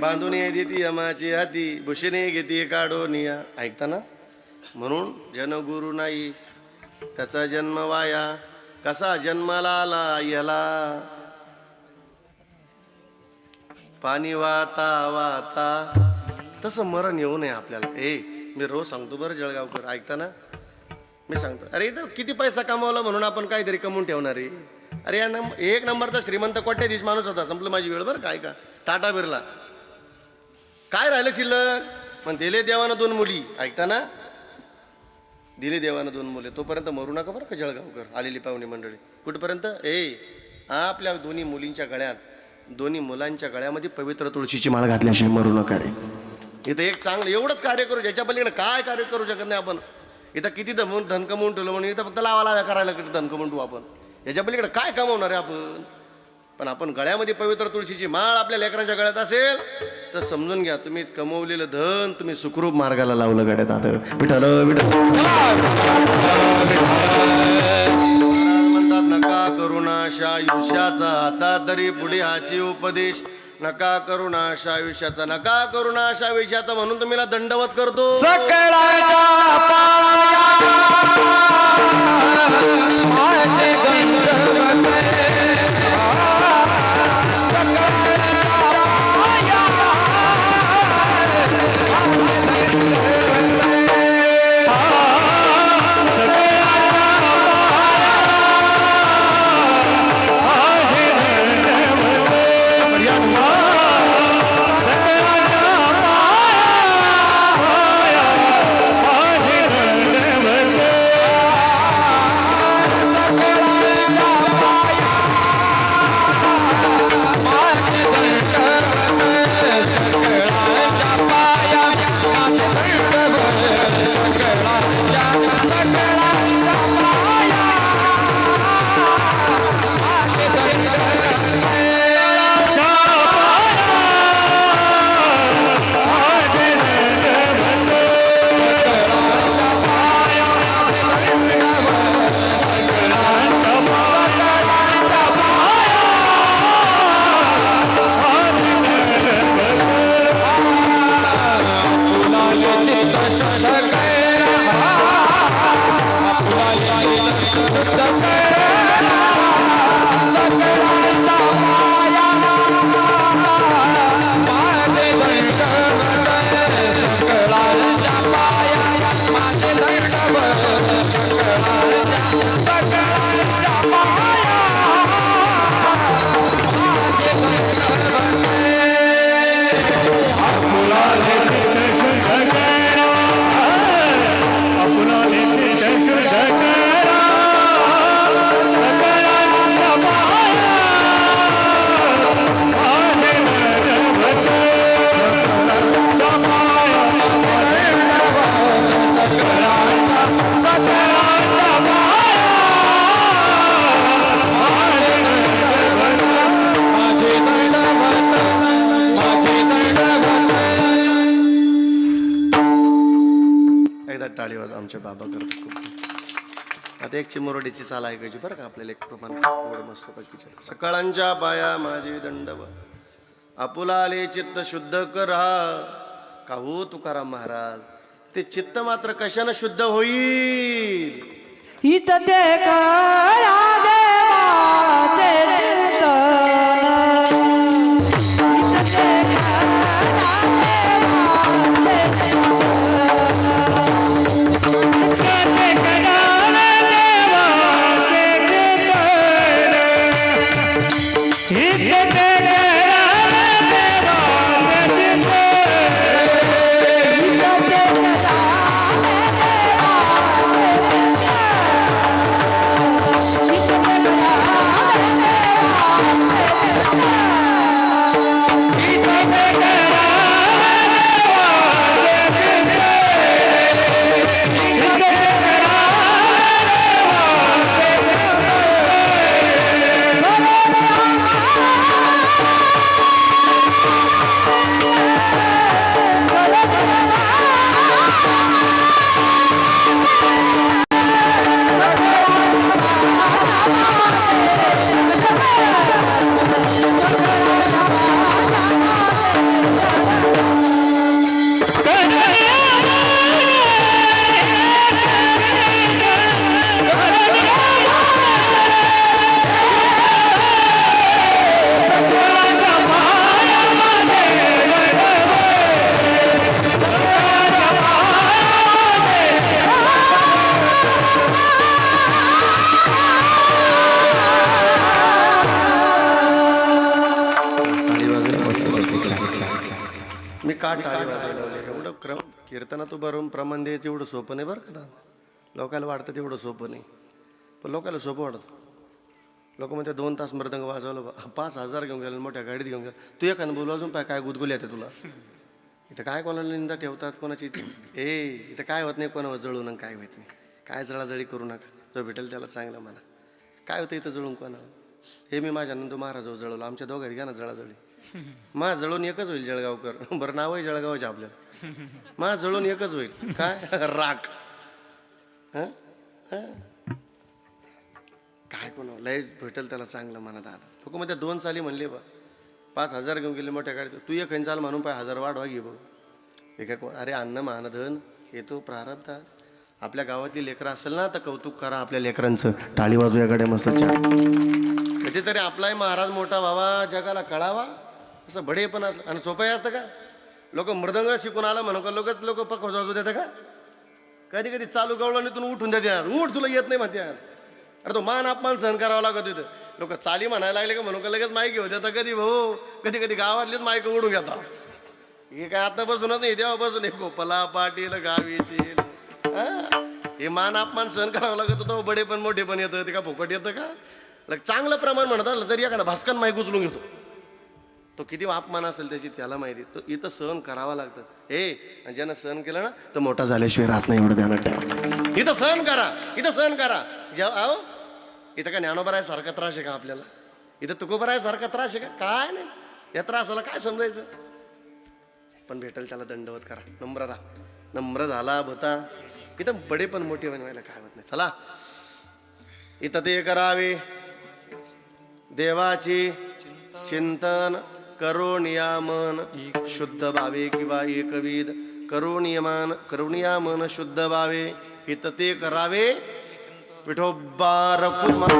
बांधून देती यमाची हाती, भूषणे घेते काढून या. ऐकता ना. म्हणून जनगुरु नाही त्याचा जन्म वाया. कसा जन्माला आला याला पाणी वाता वाता, तसं मरण येऊ नये आपल्याला. मी रोज सांगतो बरं जळगावकर, ऐकता ना. मी सांगतो अरे इथं किती पैसा कमावला म्हणून आपण काहीतरी कमवून ठेवणार आहे. अरे या एक नंबरचा श्रीमंत कोट्याधीश माणूस होता. संपलं माझी वेळ बरं काय का. टाटा बिर्ला. काय राहिलं शिल्लक. पण दिले देवानं 2 मुली. ऐकता ना. दिले देवानं 2 मुले. तोपर्यंत मरू नका बरं का जळगावकर आलेली पाहुणे मंडळी. कुठपर्यंत आपल्या दोन्ही मुलींच्या गळ्यात, दोन्ही मुलांच्या गळ्यामध्ये पवित्र तुळशीची माळ घातल्याशिवाय मरू नका रे. इथं एक चांगलं एवढंच कार्य करू, ज्याच्या पलीकडे काय कार्य करू शकत नाही आपण. इथं किती धन कमवून ठेवलं म्हणून इथं फक्त लावा करायला किती धन कमवून ठेवू आपण. याच्या पलीकडे काय कमवणार आहे आपण. पण आपण गळ्यामध्ये पवित्र तुळशीची माळ आपल्या लेकरांच्या गळ्यात असेल तर समजून घ्या तुम्ही कमवलेलं धन तुम्ही सुखरूप मार्गाला लावलं गड्यात. आता विठ्ठल विठ्ठल म्हणतात नका करुणाशा आयुष्याचा आता तरी पुढे हाची उपदेश. नका करुणाशा आयुष्याचा नका करुणाशा आयुष्याचा म्हणून तुम्हीला दंडवत करतो. सकळाच्या पाया माझे दंडवत टाळी वाज आमचे बाबा करतात खूप. आता एक चिमुरडीची चाल ऐकायची बरं का आपल्याला एक प्रमाण एवढं मस्त पैकीच्या. सकाळांच्या पाया माझे दंडव आपुला आले चित्त शुद्ध करा. का हो तुकाराम महाराज ते चित्त मात्र कशानं शुद्ध होईल. हित ते करा देवाचे चिंतन. हित ते करा देवाचे मी का टाळी वाजवली एवढं कीर्तनात उभारून प्रमाण द्यायचं एवढं सोपं नाही बरं का. लोकांना वाटतं तेवढं सोपं नाही पण लोकांना सोपं वाटतं. लोक म्हणते 2 तास मृदंग वाजवलं 5,000 घेऊन गेलं मोठ्या गाडीत घेऊन गेलं. तू एक बोलू अजून पाय काय गुदगुली येते तुला. इथं काय कोणाला निंदा ठेवतात कोणाची इथं काय होत नाही कोणावर जळून काय होत नाही. काय जळाजळी करू नका. जो भेटेल त्याला चांगलं म्हणा. काय होतं इथं जळून कोणावर. हे मी माझ्या नंदू महाराजावर जळवलं. आमच्या दोघांनी घ्या ना जळाजळी. माझ जळून एकच होईल जळगावकर. बरं नावही जळगावचे आपल्याला. माझ जळून एकच होईल. काय राख. हं? काय कोण लय भेटेल त्याला चांगलं म्हणा दादा. लोक मध्ये 2 चाली म्हणले बा 5,000 घेऊन गेले मोठ्या गाडीत. तू एक चाल म्हणून 5,000 वाढवा घे बघ. एका अरे अन्न महानधन येतो प्रारब्धात. आपल्या गावातली लेकरं असेल ना तर कौतुक करा आपल्या लेकरांचं. टाळी वाजूया गाड्या मस्त चार. कधीतरी आपलाही महाराज मोठा व्हावा, जगाला कळावा. असं बडे पण असलं आणि सोपंही असतं का? लोक मृदंग शिकून आलं म्हणून का लोक पक्क वाजवू देतं का? कधी कधी चालू गवळणीतून उठून देतात. उठ तुला येत नाही म्हणतात. अरे तो मान अपमान सहन करावा लागत तिथं. लोक चाली म्हणायला लागले का म्हणून का लगेच माईक घेऊ देतात. कधी भाऊ कधी कधी गावातलीच माईक उडून घेतात. हे काय आता बसूनच नाही तेव्हापासून एक गोपला पाटील गावीची हे मान अपमान सहन करावं लागत. तो बडे पण मोठे पण येतं. ते का फुकट येतं का? चांगलं प्रमाण म्हणत आलं तरी एखादा भास्कन माईक उचलून घेतो. तो किती अपमान असेल त्याची त्याला माहिती. तो इथं सहन करावा लागतं. हे ज्यानं सहन केलं ना तर मोठा झाल्याशिवाय राहत नाही. एवढं ध्यानात ठेवा. इथं सहन करा, इथं सहन करा. जेव्हा अहो इथं का ज्ञानोबराय सारखा त्रास आहे का आपल्याला? इथं तुकोबराय सारखा त्रास आहे का? काय नाही. या त्रासाला काय समजायचं. पण भेटेल त्याला दंडवत करा. नम्र राहा. नम्र झाला भता इथं बडे पण मोठे बनवायला काय होत नाही. चला इथं ते करावे. देवाची चिंतन करुणियामन शुद्ध भावे किंवा एकविध करुणियामन शुद्ध भावे हित ते करावे. विठोबा रखुमाई.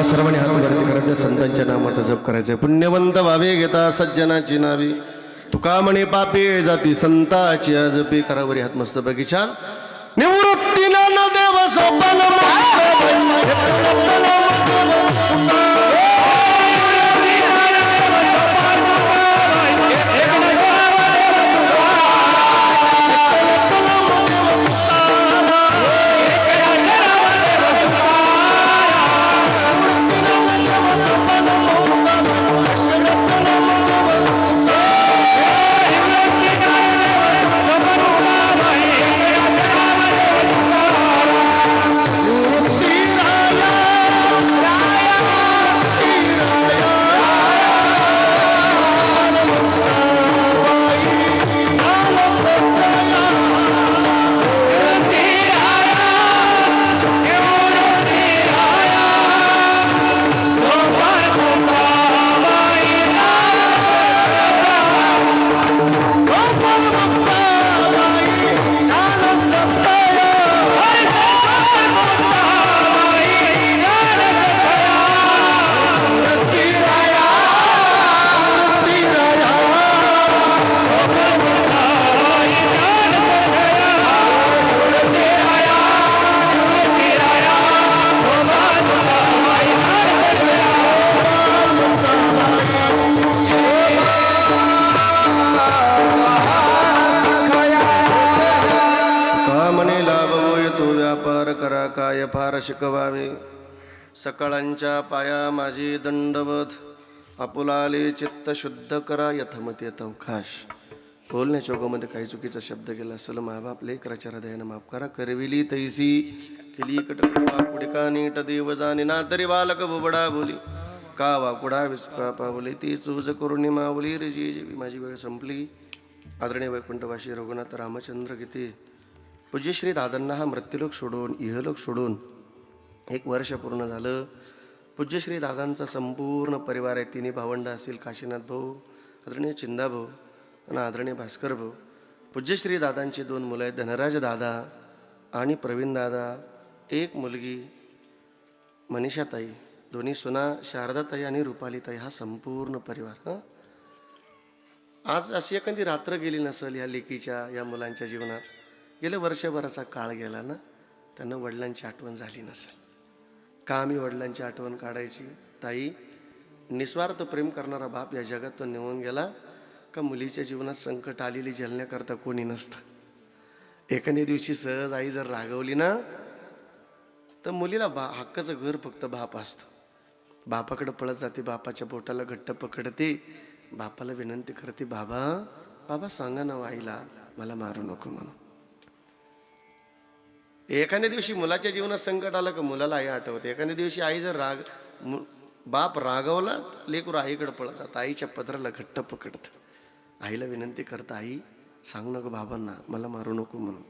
सर्वांनी हात वरती करायचे. संतांच्या नामाचा जप करायचा. पुण्यवंत व्हावे घेता सज्जनाची नावी. तुका म्हणे पापी जाती संताची आजपी. करावरी हात मस्त बघी छान. निवृत्तीला न देव सोपान काय फार शिकवावे. सकळांच्या पाया माझी दंडवत. आपुलाले चित्त शुद्ध करा यथमते अवकाश. बोलण्याच्या ओघामध्ये काही चुकीचा शब्द गेला असेल मायबाप लेकराच्या हृदयानं माफ करा. करविली तैसी केली कटकट वाकुडी का नीट देव जाणे ना तरी बालक बुबडा बोली का वाकुडा विचका पावले ती चूज करून मावली रे जी जेवी. माझी वेळ संपली. आदरणीय वैकुंठवासी रघुनाथ रामचंद्र गीते पूज्यश्री दादांना हा मृत्यूलोक सोडून इहलोक सोडून 1 वर्ष पूर्ण झालं. पूज्यश्री दादांचा संपूर्ण परिवार आहे. 3 भावंड असतील, काशीनाथ भाऊ, आदरणीय चिंदा भाऊ आणि आदरणीय भास्कर भाऊ. पूज्यश्री दादांची 2 मुलं आहेत, धनराज दादा आणि प्रवीण दादा. 1 मुलगी मनीषाताई, दोन्ही सुना शारदाताई आणि रुपालीताई. हा संपूर्ण परिवार. आज अशी एखादी रात्र गेली नसेल या लेकीच्या, या मुलांच्या जीवनात. गेल्या वर्षभराचा काळ गेला ना, त्यांना वडिलांची आठवण झाली नसेल. का आम्ही वडिलांची आठवण काढायची? ताई, निस्वार्थ प्रेम करणारा बाप या जगातून निघून गेला का मुलीच्या जीवनात संकट आलेली झेलण्याकरता कोणी नसतं. एखाद्या दिवशी सहज आई जर रागवली ना, तर मुलीला हक्काचं घर फक्त बाप असतं. बापाकडे पळत जाते, बापाच्या बोटाला घट्ट पकडते, बापाला विनंती करते, बाबा बाबा सांगा ना आईला मला मारू नको म्हणून. एखाद्या दिवशी मुलाच्या जीवनात संकट आलं का मुलाला आई आठवते. एखाद्या दिवशी आई जर बाप रागवला, लेकरू आईकडे पळत जातं, आईच्या पदराला घट्ट पकडतं, आईला विनंती करतं, आई सांगू नको बाबांना मला मारू नको म्हणून.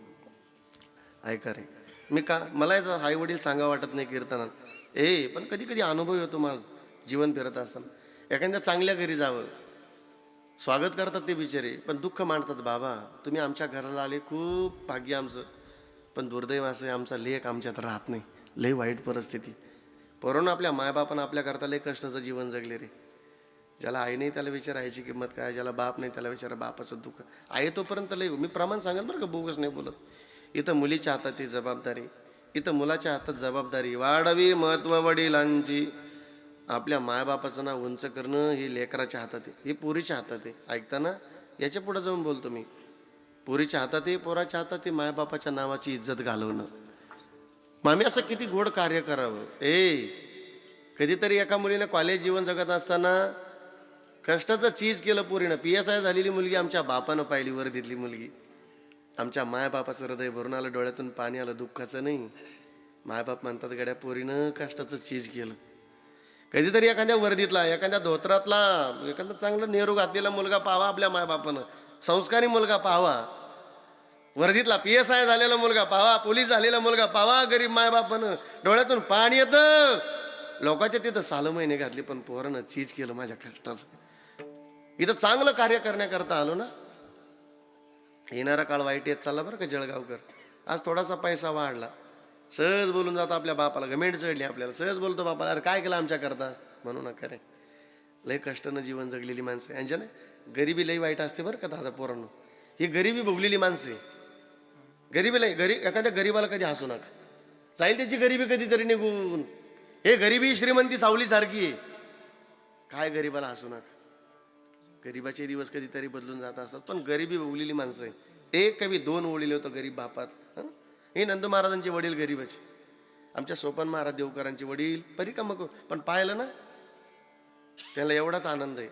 ऐका रे, मी का मला याचं आई वडील सांगा वाटत नाही कीर्तनात, पण कधी कधी अनुभव येतो मला जीवन फिरत असताना. एखाद्या चांगल्या घरी जावं, स्वागत करतात ते बिचारे, पण दुःख मांडतात, बाबा तुम्ही आमच्या घराला आले, खूप भाग्य आमचं, पण दुर्दैव असं आमचा लेख आमच्यात राहत नाही. लई वाईट परिस्थिती. पोरांनो, आपल्या मायबापानं आपल्याकरता लई कष्टाचं जीवन जगले रे. ज्याला आई नाही त्याला विचारायची किंमत काय, ज्याला बाप नाही त्याला विचारा बापाचं दुःख. आहे तोपर्यंत लई, मी प्रमाण सांगेल बरं का, बोगस नाही बोलत. इथं मुलीच्या हातात ती जबाबदारी, इथं मुलाच्या हातात जबाबदारी. वाढवी महत्त्व वडिलांची. आपल्या मायबापाचं नाव उंच करणं हे लेकराच्या हातात आहे, हे पोरीच्या हातात आहे. ऐकताना याच्या पुढे जाऊन बोलतो मी. पोरीच्या हातात आहे, पोराच्या हातात आहे मायबापाच्या नावाची इज्जत घालवणं. मग आम्ही असं किती गोड कार्य करावं. कधीतरी एका मुलीने कॉलेज जीवन जगत असताना कष्टाचं चीज केलं पोरीनं. PSI झालेली मुलगी आमच्या बापानं पाहिली, वर्दीतली मुलगी. आमच्या मायबापाचं हृदय भरून आलं, डोळ्यातून पाणी आलं, दुःखाचं नाही. मायबाप म्हणतात, गड्या पोरीनं कष्टाचं चीज केलं. कधीतरी एखाद्या वर्दीतला, एखाद्या धोत्रातला, एखादा चांगला नेहरू घातलेला मुलगा पाहावा आपल्या मायबापानं, संस्कारी मुलगा पाहावा. वर्दीतला PSI झालेला मुलगा पाहावा, पोलीस झालेला मुलगा पाहावा. गरीब मायबापानं डोळ्यातून पाणी येतं. लोकांच्या तिथं 6 महिने घातले, पण पोरानं चीज केलं माझ्या कष्टाचं. इथं चांगलं कार्य करण्याकरता आलो ना. येणारा काळ वाईट येत चालला बरं का जळगावकर. आज थोडासा पैसा वाढला, सहज बोलून जातो आपल्या बापाला, गमेंट चढली आपल्याला, सहज बोलतो बापाला, अरे काय केलं आमच्याकरता. म्हणू नका रे, लय कष्टानं जीवन जगलेली माणसं. यांच्या ना गरिबी लई वाईट असते बरं का दादा पोरांनो. ही गरिबी भोगलेली माणसे. गरिबी लई एखाद्या गरीबाला कधी हसू नका, जाईल त्याची गरिबी कधीतरी निघून. हे गरिबी श्रीमंती सावलीसारखी आहे. काय गरिबाला हसू नका, गरिबाचे दिवस कधीतरी बदलून जात असतात, पण गरिबी भोगलेली माणसं आहे. एक कवी 2 ओळीले होतं गरीब बापात. हे नंदू महाराजांचे वडील गरीबाचे, आमच्या सोपान महाराज देवकरांचे वडील परिकामक. पण पाहिलं ना, त्याला एवढाच आनंद आहे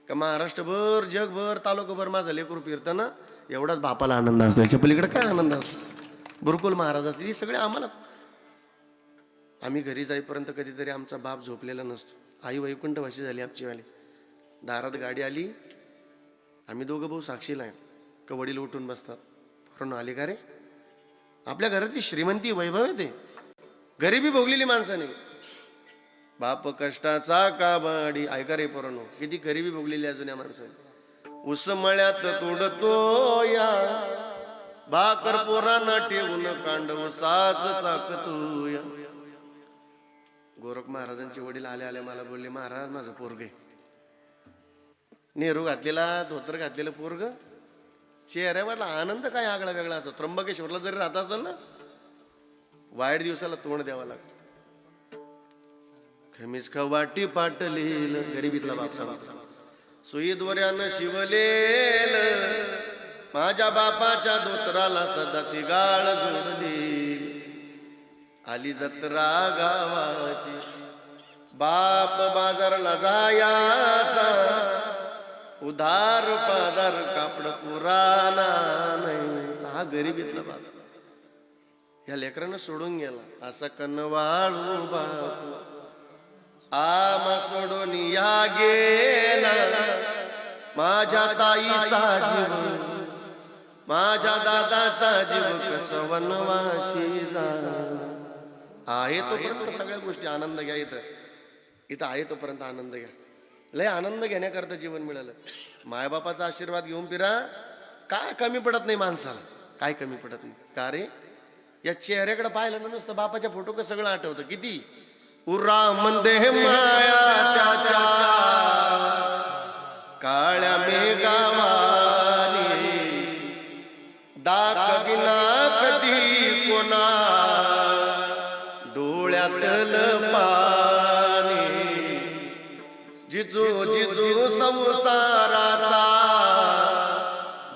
का महाराष्ट्रभर, जगभर, तालुकाभर माझं लेकरू फिरतं ना, एवढाच बापाला आनंद असतो. याच्या पलीकडे काय आनंद असतो. बुरकुल महाराज असतील, हे सगळे आम्हाला. आम्ही घरी जाईपर्यंत कधीतरी आमचा बाप झोपलेला नसतो. आई वैकुंठवासी झाली आमचीवाली. दारात गाडी आली, आम्ही दोघं भाऊ साक्षीला आहे का वडील उठून बसतात, पोरांनो आले का रे. आपल्या घरातली श्रीमंती वैभव आहे ते. गरिबी भोगलेली माणसाने. बाप कष्टाचा काबाडी. ऐका रे पोरांनो, किती गरिबी भोगलेली अजून या माणसाने. उसमळ्यात तोडतो या भाकर पोरांना ठेवून कांडव साच चाकतो या. गोरख महाराजांचे वडील आले आले मला बोलले, महाराज माझं पोरग आहे. नेहरू घातलेला, धोतर घातलेलं पोरग. चेहऱ्यावरला आनंद काय आगळा वेगळा असतो. त्र्यंबकेश्वरला जरी राहत असेल ना, वाईट दिवसाला तोंड द्यावा लागतं. खमीज वाटी पाटलेल, गरिबीतला बाप सांगतो. सुईद्वाऱ्यानं शिवलेल माझ्या बापाच्या धोतराला सदा ती गाळ जोडली. आली जत्रा गावाची, बाप बाजारला जायाचा, उधार पादार कापड पुराणा नाही. हा गरिबीतला बाप. ह्या लेकरानं सोडून गेला. असा कनवाळू बाप आमा सोडून या गेला. माझ्या ताईचा जीव माझ्या दादाचा जीव कस वनवाशी जा. आहे तोपर्यंत सगळ्या गोष्टी आनंद घ्या. इथं आहे तोपर्यंत आनंद घ्या. लय आनंद घेण्याकरता जीवन मिळालं. मायबापाचा आशीर्वाद घेऊन फिरा. काय कमी पडत नाही माणसाला, काय कमी पडत नाही. का रे या चेहऱ्याकडे पाहिलं ना नुसतं बापाच्या फोटो का सगळं आठवतं. किती उरा मंदे माया त्याच्या काळ्या मेघावानी दाखविना कधी कोणा डोळ्यातल पाणी. जिजू जिजू संसाराचा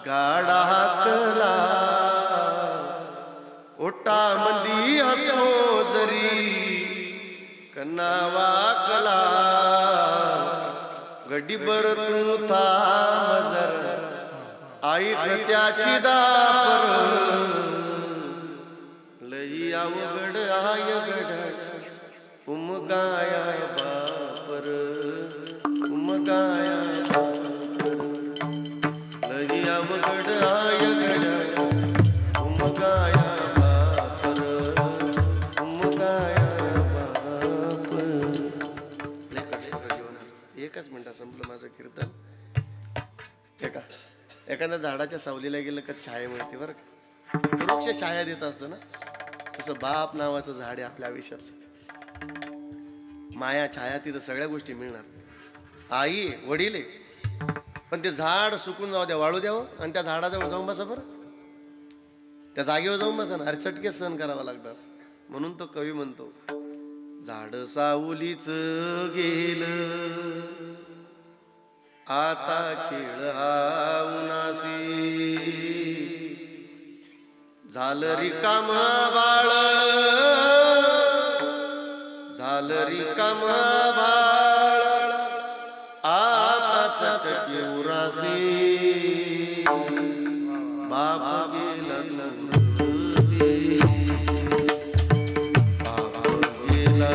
गाडा हाकला. ओटा मंदी हसो जरी कन्ना वाकला. गडीभर तू थांब जरा ऐक त्याची दापर. लई अवघड आय गड उमगाया बापर उमगाया बापर. लई अवघड आय गड उमगाया बापर उमगाया बापर. लई कष्टाचं जीवन असतं. एकच मिनिटात संपलं माझं कीर्तन. एखाद्या झाडाच्या सावलीला गेलं का छाया मिळते बरं का. वृक्ष छाया देत असतो ना, तसं बाप नावाचं झाड आहे आपल्या आयुष्यात. माया छाया तिथं सगळ्या गोष्टी मिळणार. आई वडील आहे, पण ते झाड सुकून जाऊ द्या, वाळू द्यावं आणि त्या झाडाजवळ जाऊन बसा बरं. त्या जागेवर जाऊन बसा ना, अरे चटके सहन करावा लागतात. म्हणून तो कवी म्हणतो झाड सावलीच गेलं आता खेळ हा उनासी. झालं रिकाम बाळ झालं रिकाम बाळ आता चटके उरासी. बाप गेला बाप गेला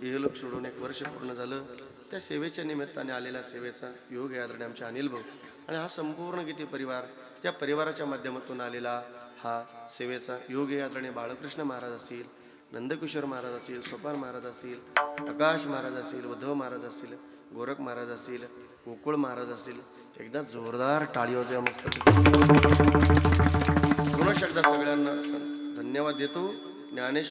हे लोक सोडून 1 वर्ष पूर्ण झालं. त्या सेवेच्या निमित्ताने आलेल्या सेवेचा योग आहे आदरणीय आमचे अनिल भाऊ आणि हा संपूर्ण गीते परिवार, या परिवाराच्या माध्यमातून आलेला हा सेवेचा योग आहे. आदरणीय बाळकृष्ण महाराज असतील, नंदकिशोर महाराज असतील, सोपान महाराज असतील, प्रकाश महाराज असतील, उद्धव महाराज असतील, गोरख महाराज असतील, गोकुळ महाराज असतील. एकदा जोरदार टाळी वाजवा मस्त. पुन्हा एकदा सगळ्यांना धन्यवाद देतो. ज्ञानेश्वर